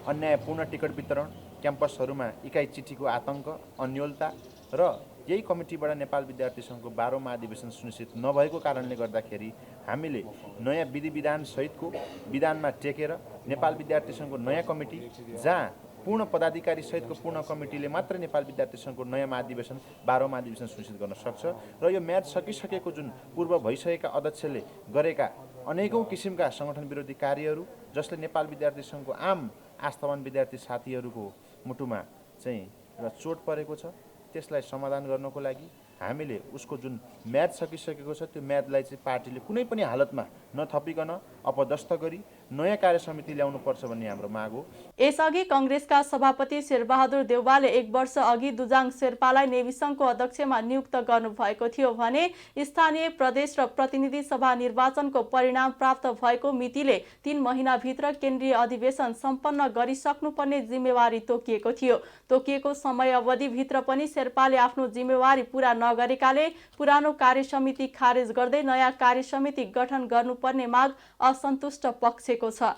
अन्यायपूर्ण टिकट वितरण, क्याम्पसहरूमा इकाइ चिठीको आतङ्क, अन्योलता र यही कमिटीबाट नेपाल विद्यार्थी सङ्घको 12औं महाधिवेशन सुनिश्चित नभएको कारणले गर्दाखेरि हामीले नयाँ विधि विधान सहितको विधानमा टेकेर नेपाल विद्यार्थी सङ्घको नयाँ कमिटी, जहाँ पूर्ण पदाधिकारी सहितको पूर्ण कमिटीले मात्र नेपाल विद्यार्थी सङ्घको नयाँ महाधिवेशन 12औं महाधिवेशन सुनिश्चित गर्न सक्छ र यो म्याद सकिसकेको जुन पूर्व भइसकेका अध्यक्षले गरेका अनेकौं किसिमका सङ्गठन विरोधी कार्यहरू, जसले नेपाल विद्यार्थी सङ्घको आम आस्थावान विद्यार्थी साथीहरूको मुटुमा चाहिँ एउटा चोट परेको छ, त्यसलाई समाधान गर्नको लागि हामीले उसको जुन म्याद सकिसकेको छ त्यो म्यादलाई चाहिँ पार्टीले कुनै पनि हालतमा नथपिकन अपदस्थ गरी नयाँ कार्य समिति ल्याउनुपर्छ भन्ने हाम्रो माग हो। यसअघि कांग्रेसका सभापति शेरबहादुर देउवाले 1 वर्ष अघि दुजाङ शेर्पालाई नेविसङ्घको अध्यक्षमा नियुक्त गर्नुभएको थियो भने स्थानीय प्रदेश र प्रतिनिधि सभा निर्वाचनको परिणाम प्राप्त भएको मितिले 3 महिनाभित्र केन्द्रीय अधिवेशन सम्पन्न गरिसक्नुपर्ने जिम्मेवारी तोकिएको थियो। तोकिएको समय अवधिभित्र पनि शेर्पाले आफ्नो जिम्मेवारी पूरा नगरेकाले पुरानो कार्यसमिति खारेज गर्दै नयाँ कार्यसमिति गठन गर्नुपर्ने माग असन्तुष्ट पक्षको छ।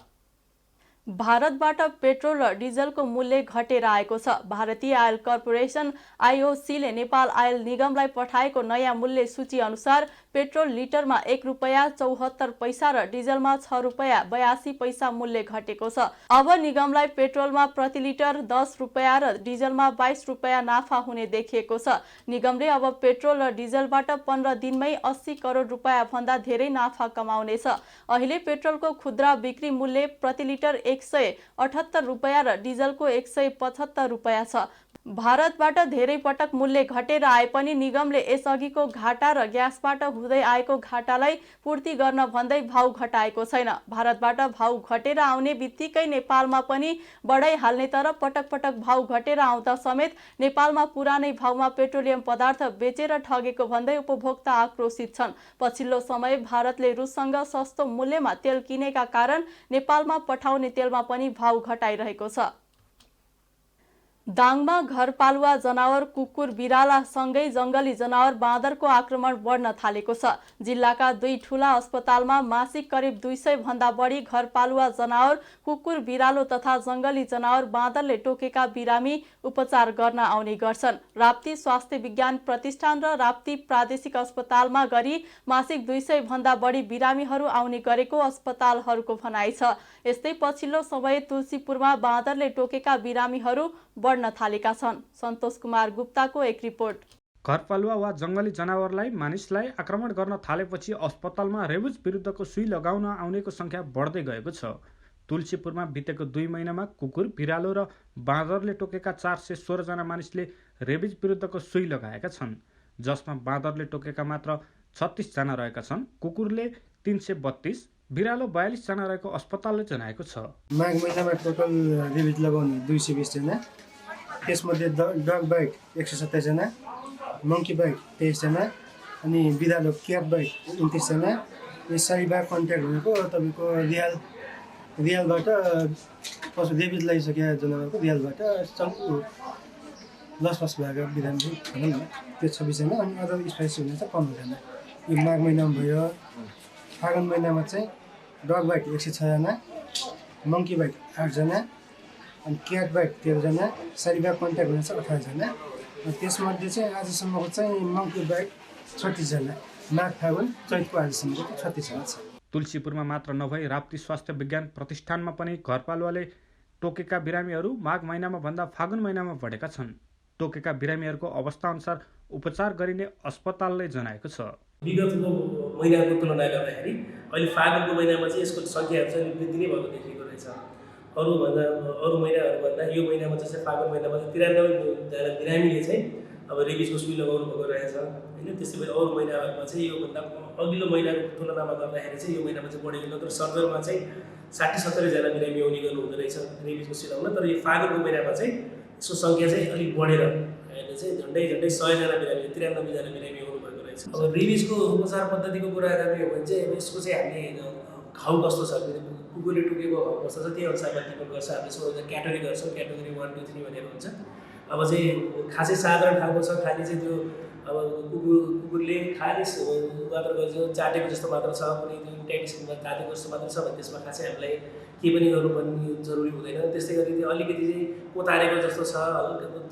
भारतबाट पेट्रोल र डिजलको मूल्य घटेर आएको छ। भारतीय आयल कर्पोरेसन आईओसीले नेपाल आयल निगमलाई पठाएको नयाँ मूल्य सूची अनुसार पेट्रोल लिटरमा 1 रुपैयाँ 74 पैसा र डिजलमा 6 रुपैयाँ 82 पैसा मूल्य घटेको छ। अब निगमलाई पेट्रोलमा प्रति लिटर 10 रुपैयाँ र डिजलमा 22 रुपैयाँ नाफा हुने देखिएको छ। निगमले अब पेट्रोल र डिजलबाट 15 दिनमै 80 करोड रुपैयाँ भन्दा धेरै नाफा कमाउनेछ। अहिले पेट्रोलको खुद्रा बिक्री मूल्य प्रति लिटर 178 रुपैयाँ र डिजलको 175 रुपैयाँ छ। भारतबाट धेरै पटक मूल्य घटेर आए पनि निगमले यसअघिको घाटा र ग्यासबाट हुँदै आएको घाटालाई पूर्ति गर्न भन्दै भाउ घटाएको छैन। भारतबाट भाउ घटेर आउने बित्तिकै नेपालमा पनि बढाइहाल्ने तर पटक पटक भाउ घटेर आउँदा समेत नेपालमा पुरानै भाउमा पेट्रोलियम पदार्थ बेचेर ठगेको भन्दै उपभोक्ता आक्रोशित छन्। पछिल्लो समय भारतले रुससँग सस्तो मूल्यमा तेल किनेका कारण नेपालमा पठाउने तेलमा पनि भाउ घटाइरहेको छ। दाङमा घरपालुवा जनावर कुकुर बिराला सँगै जंगली जनावर बाँदरको आक्रमण बढ्न थालेको छ। जिल्लाका 2 ठूला अस्पतालमा मासिक करिब 200 भन्दा बढी घरपालुवा जनावर कुकुर बिरालो तथा जंगली जनावर बाँदरले टोकेका बिरामी उपचार गर्न आउने गर्छन्। राप्ती स्वास्थ्य विज्ञान प्रतिष्ठान र राप्ती प्रादेशिक अस्पतालमा गरी मासिक 200 भन्दा बढी बिरामीहरू आउने गरेको अस्पतालहरूको भनाइ छ। यस्तै पछिल्लो समय तुलसीपुरमा बाँदरले टोकेका बिरामीहरू बढ्न थालेका छन्। सन्तोष कुमार गुप्ताको एक रिपोर्ट। घरपालुवा वा जंगली जनावरलाई मानिसलाई आक्रमण गर्न थालेपछि अस्पतालमा रेबिज विरुद्धको सुई लगाउन आउनेको संख्या बढ्दै गएको छ। तुलसीपुरमा बितेको 2 महिनामा कुकुर, बिरालो र बाँदरले टोकेका 416 जना मानिसले रेबिज विरुद्धको सुई लगाएका छन्, जसमा बाँदरले टोकेका मात्र 36 जना रहेका छन्। कुकुरले 332, बिरालो 42 जना रहेको अस्पतालले जनाएको छ। माघ महिनामा टोटल रेबिज लगाउने 220 जना, त्यसमध्ये डग बाइट 127 जना, मंकी बाइट 23 जना, अनि बिरालो क्याट बाइट 29 जना। यो साइबा कन्ट्याक्ट भएको तपाईँको रियालबाट पशु रेबिज लगाइसकेका जनावरको रियालबाट लसपस भएका बिरामी भनौँ न त्यो 26 जना, अनि अदर स्पाइसी हुने चाहिँ 15 जना। यो माघ महिनामा भयो। फागुन महिनामा चाहिँ डग बाइट 106 जना, मंकी बाइट 8 जना, अनि क्याट बाइट 13 जना, साइबा कन्ट्याक्ट हुने चाहिँ 18 जना। त्यसमध्ये चाहिँ आजसम्मको चाहिँ मंकी बाइट 36 जना। माघ फागुन चैतको आजसम्मको 36 जना छ। तुलसीपुरमा मात्र नभई राप्ती स्वास्थ्य विज्ञान प्रतिष्ठानमा पनि घरपालुवाले टोकेका बिरामीहरू माघ महिनामा भन्दा फागुन महिनामा बढेका छन्। टोकेका बिरामीहरूको अवस्था अनुसार उपचार गरिने अस्पतालले जनाएको छ। विगतको महिनाको तुलना गर्दाखेरि अहिले फागुनको महिनामा चाहिँ यसको सङ्ख्याहरू चाहिँ वृद्धि नै भएको देखिएको रहेछ। अरू महिनाहरूभन्दा यो महिनामा चाहिँ फागुन महिनामा 93 जना बिरामीले चाहिँ अब रेबिजको सुई लगाउनु भएको रहेछ होइन। त्यसै गरी अरू महिनाहरूमा चाहिँ योभन्दा अघिल्लो महिनाको तुलनामा गर्दाखेरि चाहिँ यो महिनामा चाहिँ बढेको, नत्र सर्दरमा चाहिँ 60-70 जना बिरामी आउने गर्नुहुँदो रहेछ रेबिजको सुई लगाउन। तर यो फागुनको महिनामा चाहिँ यसको सङ्ख्या चाहिँ अलिक बढेर अहिले चाहिँ झन्डै 100 जना बिरामी, 93 जना बिरामी आउनुभएको रहेछ। अब रेबिजको उपचार पद्धतिको कुरा गर्ने हो भने चाहिँ यसको चाहिँ हामीले घाउ कस्तो छ, कुकुरले टोकेको घाउ कस्तो छ त्यही अनुसारमा टिप्पण गर्छ। हामीले सबैजना क्याटेगोरी गर्छौँ, क्याटेगोरी 1, 2, 3 भनेर हुन्छ। अब चाहिँ खासै साधारण खालको छ, खालि चाहिँ त्यो अब कुकुरले खालि मात्र चाटेको जस्तो मात्र छ, कुनै इन्टाइटिसमा काटेको जस्तो मात्र छ भने त्यसमा खासै हामीलाई केही पनि गर्नुपर्ने जरुरी हुँदैन। त्यस्तै गरी त्यो अलिकति चाहिँ पोतारेको जस्तो छ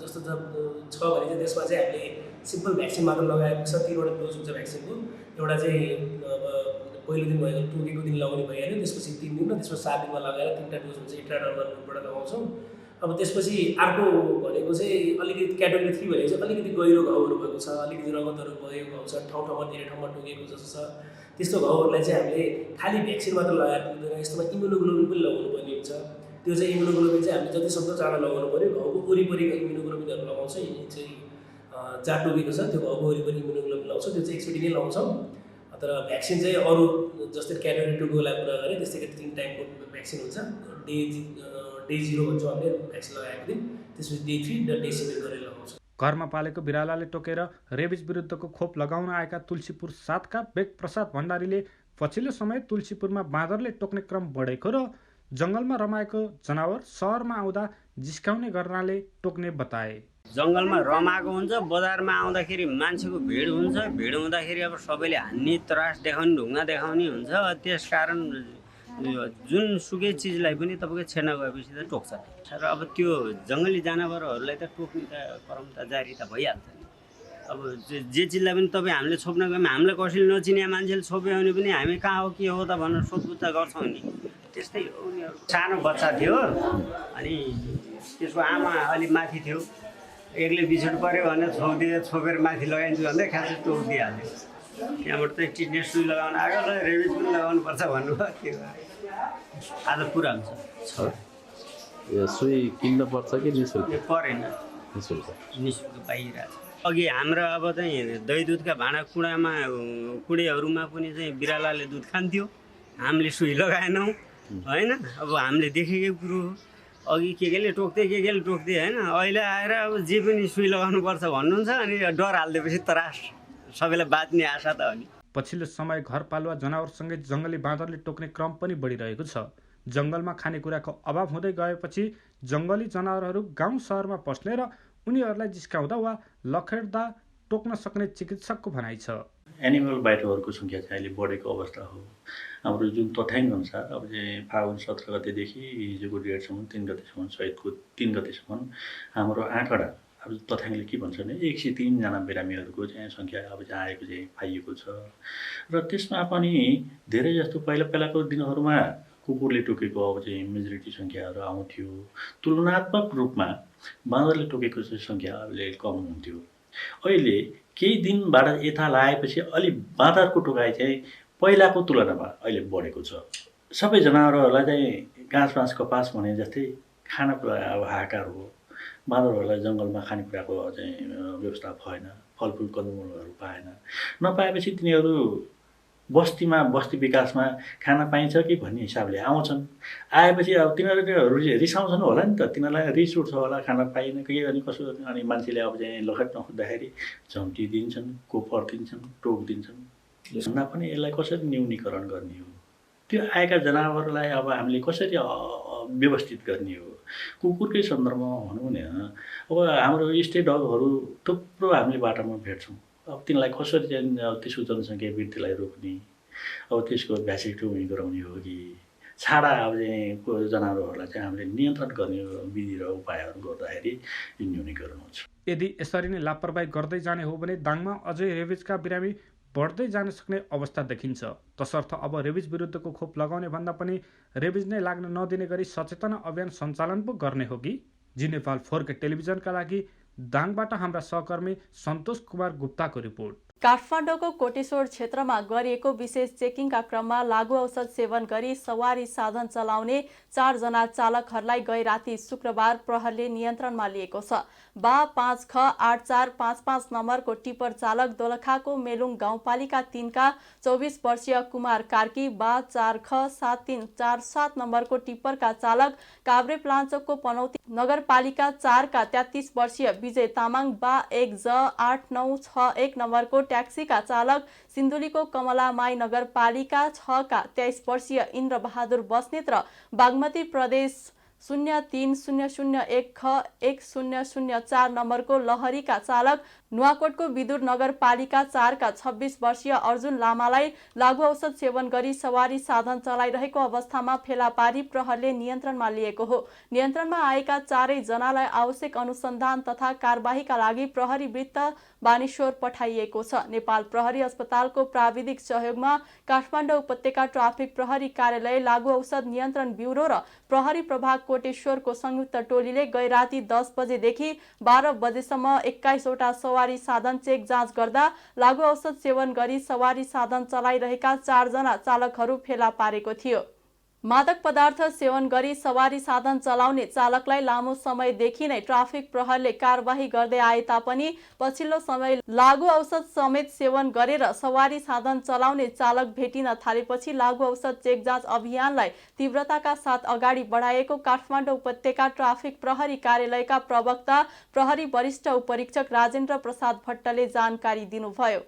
जस्तो छ भने चाहिँ त्यसमा चाहिँ हामीले सिम्पल भ्याक्सिन मात्र लगाएको छ। 3वटा डोज हुन्छ भ्याक्सिनको। एउटा चाहिँ अब पहिलो दिन भयो टोकेको दिन लगाउने भइहाल्यो, त्यसपछि 3 दिन र त्यसपछि 7 दिनमा लगाएर 3टा डोज हुन्छ। इन्ट्राडर्मल रुटबाट लगाउँछौँ। अब त्यसपछि अर्को भनेको चाहिँ अलिकति क्याटेगोरी 3 भनेको चाहिँ अलिकति गहिरो घाउहरू भएको छ, अलिकति रगतहरू भएको घाउ छ, ठाउँ धेरै ठाउँमा टोकेको जस्तो छ। त्यस्तो घाउहरूलाई चाहिँ हामीले खालि भ्याक्सिन मात्र लगाएर पुग्दैन, यस्तोमा इम्युनोग्लोबिन पनि लगाउनु पर्ने हुन्छ। त्यो चाहिँ इम्युनोग्लोबिन चाहिँ हामीले जतिसक्दो चाँडो लगाउनु पऱ्यो। घाउको वरिपरिको इम्युनोग्लोबिनहरू लगाउँछौँ। यी चाहिँ जहाँ टोकेको छ त्यो घाउको वरिपरि इम्युनोग्लोबिन लगाउँछौँ। त्यो चाहिँ एकचोटि नै लगाउँछौँ। तर भ्याक्सिन चाहिँ अरू जस्तै क्याटेगोरी 2 को लागि कुरा गरेँ त्यस्तै गरी 3 टाइमको भ्याक्सिन हुन्छ। डे 0 भन्छौँ हामीले भ्याक्सिन लगाएको दिन, त्यसपछि डे 3 र डे 7 गरेर लगाउँछौँ। घरमा पालेको बिरालाले टोकेर रेबिज विरुद्धको खोप लगाउन आएका तुलसीपुर 7 का बेगप्रसाद भण्डारीले पछिल्लो समय तुलसीपुरमा बाँदरले टोक्ने क्रम बढेको र जङ्गलमा रमाएको जनावर सहरमा आउँदा जिस्काउने गर्नाले टोक्ने बताए। जङ्गलमा रमाएको हुन्छ, बजारमा आउँदाखेरि मान्छेको भिड हुन्छ। भिड हुँदाखेरि अब सबैले हान्ने, त्रास देखाउने, ढुङ्गा देखाउने हुन्छ। त्यसकारण जुन सुकै चिजलाई पनि तपाईँको छेड्न गएपछि त टोक्छ। र अब त्यो जङ्गली जनावरहरूलाई त टोक्ने त क्रम त जारी त भइहाल्छ नि। अब जे चिजलाई पनि तपाईँ हामीले छोप्न गयौँ, हामीलाई कसैले नचिने मान्छेले छोप्यो भने पनि हामी कहाँ हो के हो त भनेर सोधपुछ गर्छौँ नि। त्यस्तै हो। उनीहरू सानो बच्चा थियो अनि त्यसको आमा अलिक माथि थियो, एक्लै बिछोड पऱ्यो भनेर छोपेर माथि लगाइदिन्छु भन्दै खासै टोकिदिइहाल्यो। त्यहाँबाट चाहिँ टिटेनस सुई लगाउन आएको र रेबिज पनि लगाउनु पर्छ भन्नुभयो। त्यो आज पुरा हुन्छ। सुई किन्न पर्छ कि निःशुल्क? परेन, निःशुल्क पाइरहेछ। अघि हाम्रो अब चाहिँ दही दुधका कुँडेहरूमा पनि चाहिँ बिरालाले दुध खान्थ्यो, हामीले सुई लगाएनौँ होइन। अब हामीले देखेकै कुरो हो। अघि केले टोक्दै होइन। अहिले आएर अब जे पनि सुई लगाउनुपर्छ भन्नुहुन्छ अनि डर हालिदिएपछि त्रास सबैलाई बाँच्ने आशा त हो नि। पछिल्लो समय घरपालुवा जनावरसँगै जङ्गली बाँदरले टोक्ने क्रम पनि बढिरहेको छ। जङ्गलमा खानेकुराको अभाव हुँदै गएपछि जङ्गली जनावरहरू गाउँ सहरमा पस्ने र उनीहरूलाई जिस्काउँदा वा लखेड्दा टोक्न सक्ने चिकित्सकको भनाइ छ। एनिमल बाइटरहरूको सङ्ख्या चाहिँ अहिले बढेको अवस्था हो। हाम्रो जुन तथ्याङ्क अनुसार अब चाहिँ फागुन 17 गतेदेखि हिजोको डेटसम्म 3 गतेसम्म चैतको 3 गतेसम्म हाम्रो आँकडा अब तथ्याङ्कले के भन्छ भने 103 जना बिरामीहरूको चाहिँ सङ्ख्या अब चाहिँ आएको चाहिँ पाइएको छ। र त्यसमा पनि धेरै जस्तो पहिलाको दिनहरूमा कुकुरले टोकेको अब चाहिँ मेजोरिटी सङ्ख्याहरू आउँथ्यो। तुलनात्मक रूपमा बाँदरले टोकेको चाहिँ सङ्ख्या अहिले कम हुन्थ्यो। अहिले केही दिनबाट यता लगाएपछि अलि बाँदरको टोकाइ चाहिँ पहिलाको तुलनामा अहिले बढेको छ। सबै जनावरहरूलाई चाहिँ घाँस कपास भने जस्तै खानाको अब हाहाकार हो। बाँदरहरूलाई जङ्गलमा खानेकुराको चाहिँ व्यवस्था भएन, फलफुल कन्दमूलहरू पाएन। नपाएपछि तिनीहरू बस्ती विकासमा खाना पाइन्छ कि भन्ने हिसाबले आउँछन्। आएपछि अब तिनीहरू रिसाउँछन् होला नि त, तिनीहरूलाई रिस उठ्छ होला, खाना पाइएन के अनि कसो। अनि मान्छेले अब चाहिँ लखेट नखोज्दाखेरि झम्टिदिन्छन्, कोपर दिन्छन्, टोक दिन्छन्। भन्दा पनि यसलाई कसरी न्यूनीकरण गर्ने हो, त्यो आएका जनावरलाई अब हामीले कसरी व्यवस्थित गर्ने हो। कुकुरकै सन्दर्भमा भनौँ भने अब हाम्रो स्टे डगहरू थुप्रो हामीले बाटोमा भेट्छौँ। अब तिनलाई कसरी चाहिँ त्यसको जनसङ्ख्या वृद्धिलाई रोक्ने, अब त्यसको भ्यासेक्टोमी गराउने हो कि छाडा अब चाहिँ जनावरहरूलाई चाहिँ हामीले नियन्त्रण गर्ने विधि र उपायहरू गर्दाखेरि यो न्यूनीकरण हुन्छ। यदि यसरी नै लापरवाही गर्दै जाने हो भने दाङमा अझै रेबिजका बिरामी बढ्दै जान सक्ने अवस्था देखिन्छ। तसर्थ अब रेबिज विरुद्धको खोप लगाउने भन्दा पनि रेबिज नै लाग्न नदिने गरी सचेतना अभियान सञ्चालन पो गर्ने हो कि? जी नेपाल 4K टेलिभिजनका लागि दाङबाट हाम्रा सहकर्मी सन्तोष कुमार गुप्ताको रिपोर्ट। काठमाडौँको कोटेश्वर क्षेत्रमा गरिएको विशेष चेकिङका क्रममा लागु औषध सेवन गरी सवारी साधन चलाउने 4 जना चालकहरूलाई गै राति शुक्रबार प्रहरले नियन्त्रणमा लिएको छ। बा 5ख8455 नम्बरको टिप्पर चालक दोलखाको मेलुङ गाउँपालिका 3 का 24 वर्षीय कुमार कार्की, बा 4ख7347 नम्बरको टिप्परका चालक काभ्रे प्लाञ्चोकको पनौती नगरपालिका 4 का 33 वर्षीय विजय तामाङ, बा 1ज8961 नम्बरको ट्याक्सीका चालक सिन्धुलीको कमलामाई नगरपालिका 6 का 23 वर्षीय इन्द्र बहादुर बस्नेत र बागमती प्रदेश 030001 ख 1004 नम्बरको लहरीका चालक नुवाकोटको विदुर नगरपालिका 4 का 26 वर्षीय अर्जुन लामालाई लागु औषध सेवन गरी सवारी साधन चलाइरहेको अवस्थामा फेला पारी प्रहरले नियन्त्रणमा लिएको हो। नियन्त्रणमा आएका 4 जनालाई आवश्यक अनुसन्धान तथा कारबाहीका लागि प्रहरी वृत्त बानेश्वर पठाइएको छ। नेपाल प्रहरी अस्पतालको प्राविधिक सहयोगमा काठमाडौँ उपत्यका ट्राफिक प्रहरी कार्यालय, लागु औषध नियन्त्रण ब्युरो र प्रहरी प्रभाग कोटेश्वरको संयुक्त टोलीले गैराती 10 बजेदेखि 12 बजेसम्म 21 वटा सवारी साधन चेक जाँच गर्दा लागु औषध सेवन गरी सवारी साधन चलाइरहेका 4 जना चालकहरू फेला पारेको थियो। मादक पदार्थ सेवन गरी सवारी साधन चलाउने चालकलाई लामो समयदेखि नै ट्राफिक प्रहरले कारबाही गर्दै आए तापनि पछिल्लो समय लागु औषध समेत सेवन गरेर सवारी साधन चलाउने चालक भेटिन थालेपछि लागु औषध चेक जाँच अभियानलाई तीव्रताका साथ अगाडि बढाएको काठमाडौँ उपत्यका ट्राफिक प्रहरी कार्यालयका प्रवक्ता प्रहरी वरिष्ठ उपरीक्षक राजेन्द्र प्रसाद भट्टले जानकारी दिनुभयो।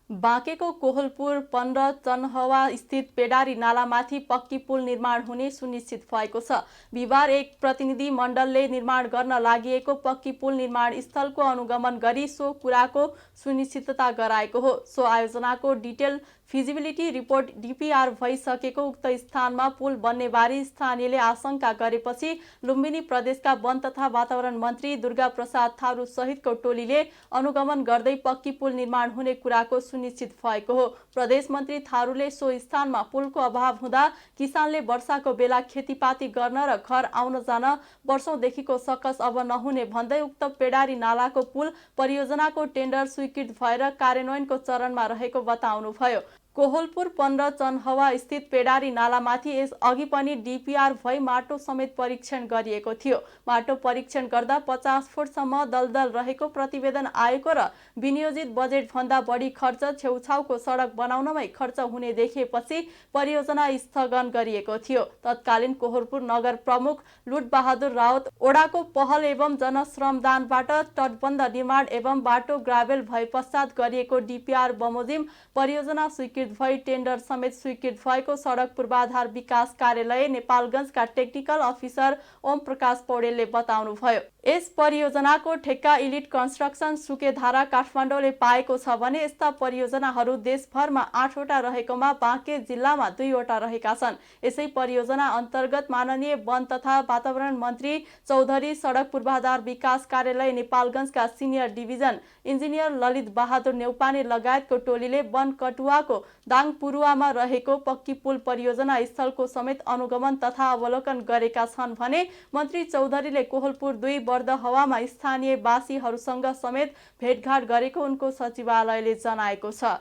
बाँकेको कोहलपुर 15 चनहवा स्थित पेडारी नालामाथि पक्की पुल निर्माण हुने सुनिश्चित भएको छ। बिहिबार एक प्रतिनिधि मण्डलले निर्माण गर्न लागि पक्की पुल निर्माण स्थलको अनुगमन गरी सो कुराको सुनिश्चितता गराएको हो। सो आयोजनाको डिटेल फिजिबिलिटी रिपोर्ट डीपीआर भइसकेको उक्त स्थानमा पुल बन्ने बारे स्थानीयले आशंका गरेपछि लुम्बिनी प्रदेशका वन तथा वातावरण मन्त्री दुर्गा प्रसाद थारू सहितको टोलीले अनुगमन गर्दै पक्की पुल निर्माण हुने कुराको सुनिश्चित भएको हो। प्रदेश मन्त्री थारूले सो स्थानमा पुलको अभाव हुँदा किसानले वर्षाको बेला खेतीपाती गर्न र घर आउन जान वर्षौंदेखिको सकस अब नहुने भन्दै उक्त पेडारी नालाको पुल परियोजनाको टेन्डर स्वीकृत भएर कार्यान्वयनको चरणमा रहेको बताउनुभयो। कोहलपुर 15 चनहवा स्थित पेडारी नालामाथि यस अघि पनि डीपीआर भई माटो समेत परीक्षण गरिएको थियो। माटो परीक्षण गर्दा 50 फुटसम्म दलदल रहेको प्रतिवेदन आएको र विनियोजित बजेट भन्दा बढी खर्च छेउछाउको सडक बनाउनमै खर्च हुने देखिएपछि परियोजना स्थगन गरिएको थियो। तत्कालीन कोहलपुर नगर प्रमुख लुटबहादुर राउत ओडाको पहल एवं जनश्रमदानबाट तटबन्ध निर्माण एवं बाटो ग्राभेल भए पश्चात गरिएको डीपीआर बमोजिम परियोजना स्वीकृत भई टेन्डर समेत स्वीकृत भएको सडक पूर्वाधार विकास कार्यालय नेपालगञ्जका टेक्निकल अफिसर ओम प्रकाश पौडेलले बताउनुभयो। यस परियोजनाको ठेक्का इलिट कन्स्ट्रक्सन सुकेधारा काठमाडौँले पाएको छ भने यस्ता परियोजनाहरू देशभरमा 8 वटा रहेकोमा बाँके जिल्लामा 2 वटा रहेका छन्। यसै परियोजना अन्तर्गत माननीय वन तथा वातावरण मन्त्री चौधरी, सडक पूर्वाधार विकास कार्यालय नेपालगञ्जका सिनियर डिभिजन इन्जिनियर ललित बहादुर नेउपाने लगायतको टोलीले वन कटुवाको दाङपुरुवामा रहेको पक्की पुल परियोजना स्थलको समेत अनुगमन तथा अवलोकन गरेका छन् भने मन्त्री चौधरीले कोहलपुर 2 बर्दहवामा स्थानीय वासीहरूसँग समेत भेटघाट गरेको उनको सचिवालयले जनाएको छ।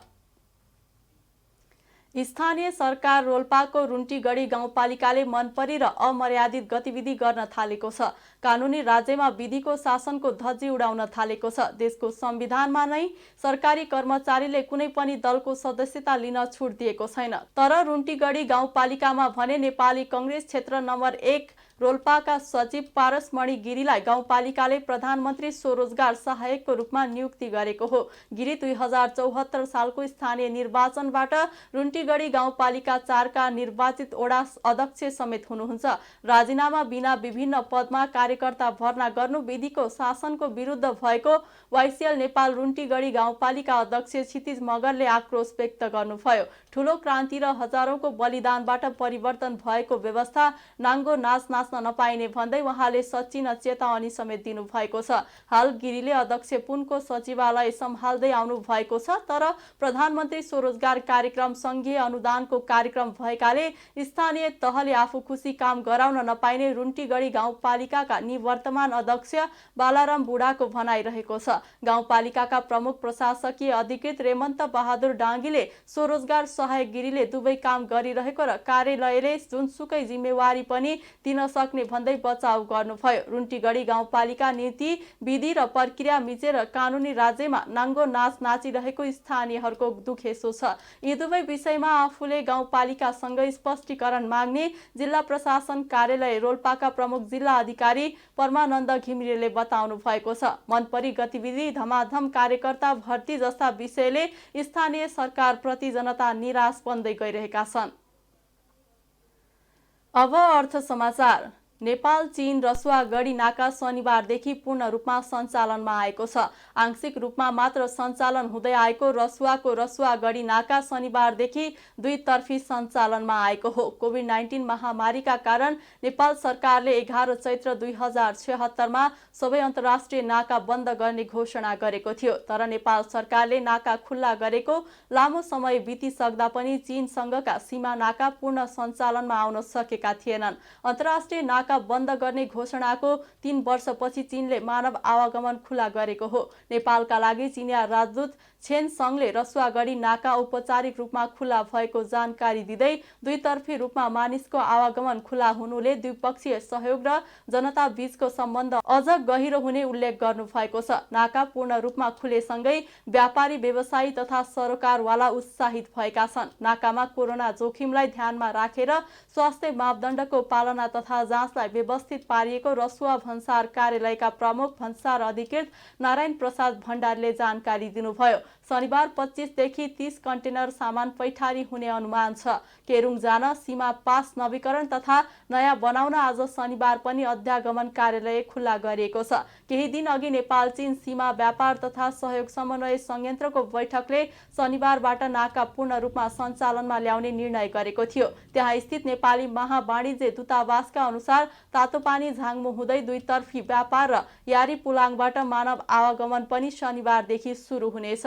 स्थानीय सरकार रोल्पाको रुन्टीगढी गाउँपालिकाले मनपरी र अमर्यादित गतिविधि गर्न थालेको छ। कानुनी राज्यमा विधिको शासनको धज्जी उडाउन थालेको छ। देशको संविधानमा नै सरकारी कर्मचारीले कुनै पनि दलको सदस्यता लिन छुट दिएको छैन। तर रुन्टीगढी गाउँपालिकामा भने नेपाली कांग्रेस क्षेत्र नम्बर 1 रोल्पाका सचिव पारसमणि गिरीलाई गाउँपालिकाले प्रधानमन्त्री स्वरोजगार सहायकको रूपमा नियुक्ति गरेको हो। गिरी 2074 सालको स्थानीय निर्वाचनबाट रुन्टीगढी गाउँपालिका 4 का निर्वाचित ओडा अध्यक्ष समेत हुनुहुन्छ। राजीनामा बिना विभिन्न पदमा कार्यकर्ता भर्ना गर्नु विधिको शासनको विरुद्ध भएको वाइसिएल नेपाल रुन्टीगढी गाउँपालिका अध्यक्ष क्षितिज मगरले आक्रोश व्यक्त गर्नुभयो। ठूलो क्रान्ति र हजारौंको बलिदानबाट परिवर्तन भएको व्यवस्था नाङ्गो नाच नाच्न नपाइने भन्दै उहाँले सचिन चेतावनी समेत दिनु भएको छ। हाल गिरीले अध्यक्ष पुनको सचिवालय सम्हाल्दै आउनु भएको छ। तर प्रधानमन्त्री स्वरोजगार कार्यक्रम संघीय अनुदानको कार्यक्रम भएकाले स्थानीय तहले आफू खुसी काम गराउन नपाइने रुन्टीगढी गाउँपालिकाका निवर्तमान अध्यक्ष बालाराम बुढाको भनाइरहेको छ। गाउँपालिकाका प्रमुख प्रशासकीय अधिकृत रेमन्त बहादुर डाङ्गीले स्वरोजगार सहायक गिरीले दुवै काम गरिरहेको र कार्यालयले जुनसुकै जिम्मेवारी पनि दिन सक्ने भन्दै बचाउ गर्नुभयो। रुन्टीगढी गाउँपालिका नीति विधि र प्रक्रिया मिचेर कानुनी राज्यमा नाङ्गो नाच नाचिरहेको स्थानीयहरूको दुखेसो छ। यी दुवै विषयमा आफूले गाउँपालिकासँग स्पष्टीकरण माग्ने जिल्ला प्रशासन कार्यालय रोल्पाका प्रमुख जिल्ला अधिकारी परमानन्द घिमिरेले बताउनु भएको छ। मनपरी गतिविधि, धमाधम कार्यकर्ता भर्ती जस्ता विषयले स्थानीय सरकार प्रति जनता निराश बन्दै गइरहेका छन्। अब अर्थ समाचार। नेपाल चीन रसुवा गढी नाका शनिबारदेखि पूर्ण रूपमा सञ्चालनमा आएको छ। आंशिक रूपमा मात्र सञ्चालन हुँदै आएको रसुवाको रसुवा गढी नाका शनिबारदेखि दुईतर्फी सञ्चालनमा आएको हो। कोभिड-19 महामारीका कारण नेपाल सरकारले 11 चैत्र 2076मा सबै अन्तर्राष्ट्रिय नाका बन्द गर्ने घोषणा गरेको थियो। तर नेपाल सरकारले नाका खुल्ला गरेको लामो समय बितिसक्दा पनि चीनसँगका सीमा नाका पूर्ण सञ्चालनमा आउन सकेका थिएनन्। अन्तर्राष्ट्रिय नाका बन्द गर्ने घोषणाको 3 वर्षपछि चीनले मानव आवागमन खुला गरेको हो। नेपालका लागि चीनिया राजदूत छेन सङले रसुवागढी नाका औपचारिक रूपमा खुला भएको जानकारी दिँदै दुईतर्फी रूपमा मानिसको आवागमन खुला हुनुले द्विपक्षीय सहयोग र जनता बीचको सम्बन्ध अझ गहिरो हुने उल्लेख गर्नु भएको छ। नाका पूर्ण रूपमा खुलेसँगै व्यापारी व्यवसायी तथा सरोकारवाला उत्साहित भएका छन्। नाकामा कोरोना जोखिमलाई ध्यानमा राखेर स्वास्थ्य मापदण्डको पालना तथा जाँचलाई व्यवस्थित पारिएको रसुवा भन्सार कार्यालयका प्रमुख भन्सार अधिकृत नारायण प्रसाद भण्डारीले जानकारी दिनुभयो। शनिबार 25 देखि 30 कन्टेनर सामान पैठारी हुने अनुमान छ। केरुङ जान सीमा पास नवीकरण तथा नयाँ बनाउन आज शनिबार पनि अध्यागमन कार्यालय खुल्ला गरिएको छ। केही दिन अघि नेपाल चीन सीमा व्यापार तथा सहयोग समन्वय संयन्त्रको बैठकले शनिबारबाट नाका पूर्ण रूपमा सञ्चालनमा ल्याउने निर्णय गरेको थियो। त्यहाँ स्थित नेपाली महावाणिज्य दूतावासका अनुसार तातोपानी झाङमु हुँदै दुईतर्फी व्यापार र यारी पुलाङबाट मानव आवागमन पनि शनिबारदेखि सुरु हुनेछ।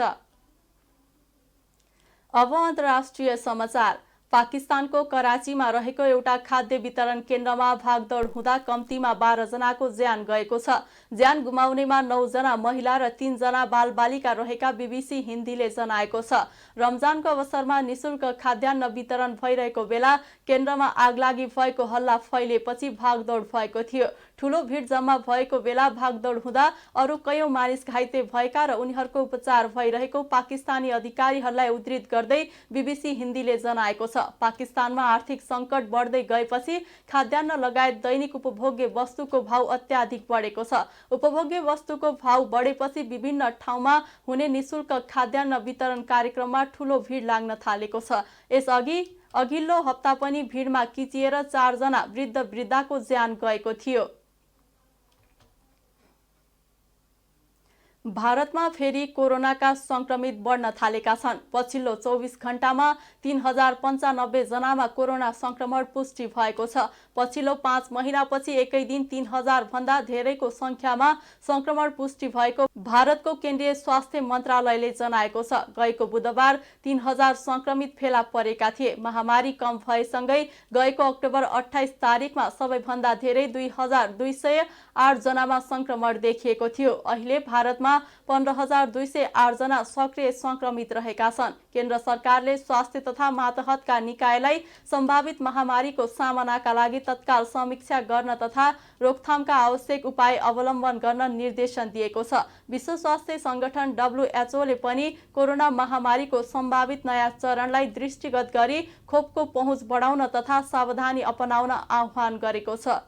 अब अन्तर्राष्ट्रिय समाचार। पाकिस्तानको कराचीमा रहेको एउटा खाद्य वितरण केन्द्रमा भागदौड हुँदा कम्तीमा 12 जनाको ज्यान गएको छ। ज्यान गुमाउनेमा 9 जना महिला र 3 जना बालबालिका रहेका बीबीसी हिन्दीले जनाएको छ। रमजानको अवसरमा निशुल्क खाद्यान्न वितरण भइरहेको बेला केन्द्रमा आगलागी भएको हल्ला फैलिएपछि भागदौड भएको थियो। ठूलो भिड जम्मा भएको बेला भागदौड हुँदा अरू कयौं मानिस घाइते भएका र उनीहरूको उपचार भइरहेको पाकिस्तानी अधिकारीहरूलाई उद्धृत गर्दै बीबीसी हिन्दीले जनाएको छ। पाकिस्तानमा आर्थिक संकट बढ्दै गएपछि खाद्यान्न लगायत दैनिक उपभोग्य वस्तुको भाव अत्याधिक बढेको छ। उपभोग्य वस्तुको भाव बढेपछि विभिन्न ठाउँमा हुने निशुल्क खाद्यान्न वितरण कार्यक्रममा ठूलो भिड लाग्न थालेको छ। यसअघि अघिल्लो हप्ता पनि भिडमा किचिएर 4 जना वृद्ध-वृद्धाको ज्यान गएको थियो। भारतमा फेरि कोरोनाका संक्रमित बढ्न थालेका छन्। पछिल्लो 24 घण्टामा 3095 जनामा कोरोना संक्रमण पुष्टि भएको छ। पछिल्लो 5 महिनापछि एकै दिन 3000 भन्दा धेरैको संख्यामा संक्रमण पुष्टि भएको भारतको केन्द्रीय स्वास्थ्य मन्त्रालयले जनाएको छ। गएको बुधबार 3000 संक्रमित फेला परेका थिए। महामारी कम भएसँगै गएको अक्टोबर 28 तारिकमा सबैभन्दा धेरै 2208 जनामा संक्रमण देखिएको थियो। अहिले भारतमा 15208 जना सक्रिय संक्रमित रहेका छन्। केन्द्र सरकारले स्वास्थ्य तथा मातहतका निकायलाई सम्भावित महामारीको सामनाका लागि तत्काल समीक्षा गर्न तथा रोकथामका आवश्यक उपाय अवलम्बन गर्न निर्देशन दिएको छ। विश्व स्वास्थ्य संगठन WHO ले पनि कोरोना महामारीको सम्भावित नयाँ चरणलाई दृष्टिगत गरी खोपको पहुँच बढाउन तथा सावधानी अपनाउन आह्वान गरेको छ।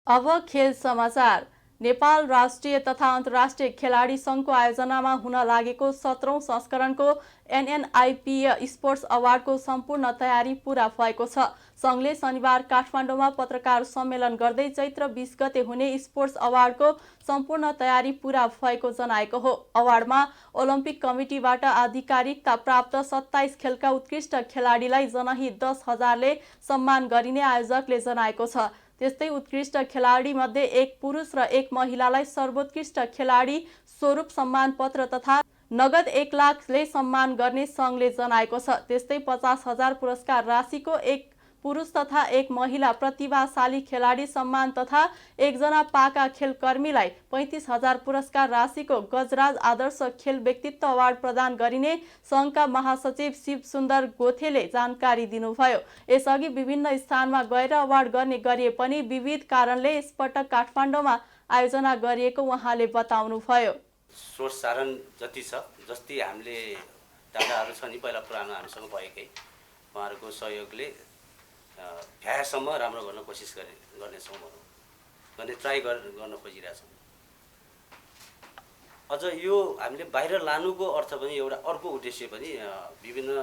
अब खेल समाचार। नेपाल राष्ट्रिय तथा अन्तर्राष्ट्रिय खेलाडी सङ्घको आयोजनामा हुन लागेको 17औं संस्करणको NNIP स्पोर्ट्स अवार्डको सम्पूर्ण तयारी पूरा भएको छ। सङ्घले शनिबार काठमाडौँमा पत्रकार सम्मेलन गर्दै चैत्र 20 गते हुने स्पोर्ट्स अवार्डको सम्पूर्ण तयारी पूरा भएको जनाएको हो। अवार्डमा ओलम्पिक कमिटीबाट आधिकारिकता प्राप्त 27 खेलका उत्कृष्ट खेलाडीलाई जनही 10,000ले सम्मान गरिने आयोजकले जनाएको छ। त्यस्तै उत्कृष्ट खेलाडी मध्ये 1 पुरुष र 1 महिलालाई सर्वोत्कृष्ट खेलाडी स्वरूप सम्मान पत्र तथा नगद 1 लाखले सम्मान गर्ने सङ्घले जनाएको छ। त्यस्तै 50,000 पुरस्कार राशिको 1 पुरुष तथा 1 महिला प्रतिभाशाली खेलाडी सम्मान तथा 1 जना पाका खेलकर्मीलाई 35,000 पुरस्कार राशिको गजराज आदर्श खेल व्यक्तित्व अवार्ड प्रदान गरिने सङ्घका महासचिव शिव सुन्दर गोथेले जानकारी दिनुभयो। यसअघि विभिन्न स्थानमा गएर अवार्ड गर्ने गरिए पनि विविध कारणले यसपटक काठमाडौँमा आयोजना गरिएको उहाँले बताउनुभयो। स्रोत साधन जति छ, जस्तै हामीले दादाहरू छ नि पहिला पुरानो हामीसँग भएकै, उहाँहरूको सहयोगले भ्याएसम्म राम्रो गर्न कोसिस गर्नेछौँ, गर्ने ट्राई गर्न खोजिरहेछौँ। अझ यो हामीले बाहिर लानुको अर्थ पनि एउटा अर्को उद्देश्य पनि विभिन्न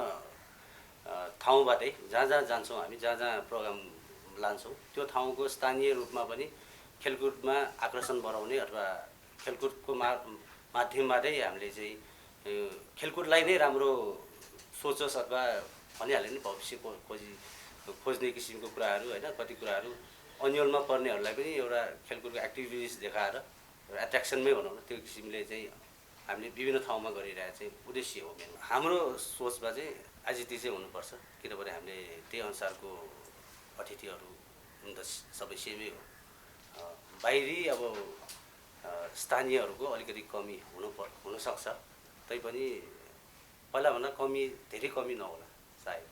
ठाउँबाटै जहाँ जहाँ जान्छौँ हामी, जहाँ जहाँ प्रोग्राम लान्छौँ, त्यो ठाउँको स्थानीय रूपमा पनि खेलकुदमा आकर्षण बढाउने अथवा खेलकुदको माध्यमबाटै हामीले चाहिँ खेलकुदलाई नै राम्रो सोचोस् अथवा भनिहाल्यो नि भविष्य खोज्ने किसिमको कुराहरू होइन, कति कुराहरू अन्यलमा पर्नेहरूलाई पनि एउटा खेलकुदको एक्टिभिटिज देखाएर एट्र्याक्सनमै भनौँ न, त्यो किसिमले चाहिँ हामीले विभिन्न ठाउँमा गरिरहेको चाहिँ उद्देश्य हो। हाम्रो सोचमा चाहिँ आइसिटी चाहिँ हुनुपर्छ, किनभने हामीले त्यही अनुसारको अतिथिहरू त सबै सेमै हो। बाहिरी अब स्थानीयहरूको अलिकति कमी हुनसक्छ, तैपनि पहिलाभन्दा धेरै कमी नहोला सायद।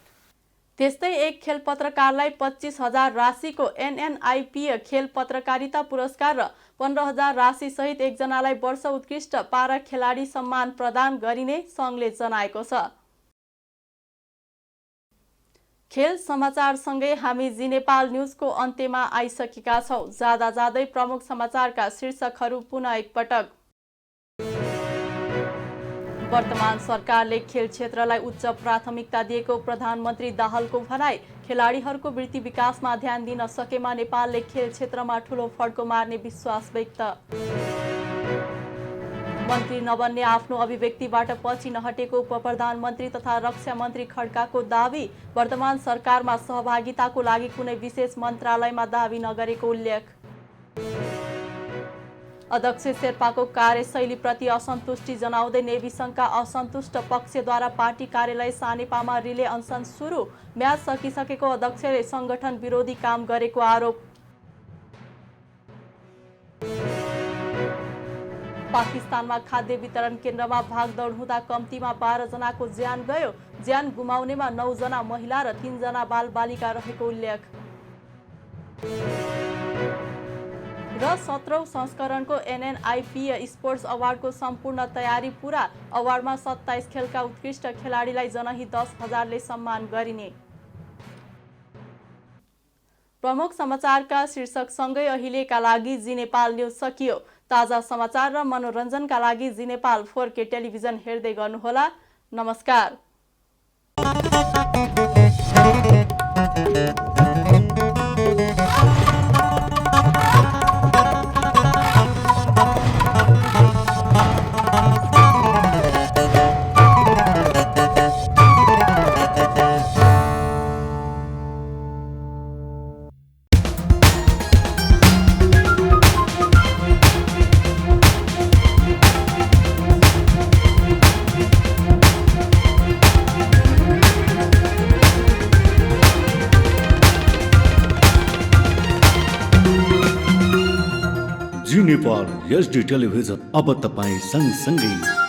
त्यस्तै एक खेल पत्रकारलाई 25,000 राशिको NNIP खेल पत्रकारिता पुरस्कार र 15,000 राशि सहित एकजनालाई वर्ष उत्कृष्ट पारा खेलाडी सम्मान प्रदान गरिने सङ्घले जनाएको छ। खेल समाचारसँगै हामी जी नेपाल न्युजको अन्त्यमा आइसकेका छौँ। जाँदा जाँदै प्रमुख समाचारका शीर्षकहरू पुनः एकपटक। वर्तमान सरकारले खेल क्षेत्रलाई उच्च प्राथमिकता दिएको प्रधानमन्त्री दाहालको भनाई। खेलाडीहरूको वृत्ति विकासमा ध्यान दिन सकेमा नेपालले खेल क्षेत्रमा ठूलो फड्को मार्ने विश्वास व्यक्त। मन्त्री नबन्ने आफ्नो अभिव्यक्तिबाट पछि नहटेको उपप्रधानमन्त्री तथा रक्षा मन्त्री खड्काको दावी। वर्तमान सरकारमा सहभागिताको लागि कुनै विशेष मन्त्रालयमा दावी नगरेको उल्लेख। अध्यक्ष शेर्पाको कार्यशैलीप्रति असन्तुष्टि जनाउँदै नेभी सङ्घका असन्तुष्ट पक्षद्वारा पार्टी कार्यालय सानेपामा रिले अनसन सुरु। म्याच सकिसकेको अध्यक्षले सङ्गठन विरोधी काम गरेको आरोप। पाकिस्तानमा खाद्य वितरण केन्द्रमा भागदौड हुँदा कम्तीमा 12 जनाको ज्यान गयो। ज्यान गुमाउनेमा 9 जना महिला र 3 जना बालबालिका रहेको उल्लेख। र 17औं संस्करणको NNIP स्पोर्ट्स अवार्डको सम्पूर्ण तयारी पूरा। अवार्डमा 27 खेलका उत्कृष्ट खेलाडीलाई जनही 10,000ले सम्मान गरिने। प्रमुख समाचारका शीर्षकसँगै अहिलेका लागि जी नेपाल न्युज सकियो। ताजा समाचार र मनोरञ्जनका लागि जी नेपाल 4K टेलिभिजन हेर्दै गर्नुहोला। नमस्कार। जी नेपाल HD टेलिभिजन अब तपाईँ सँगसँगै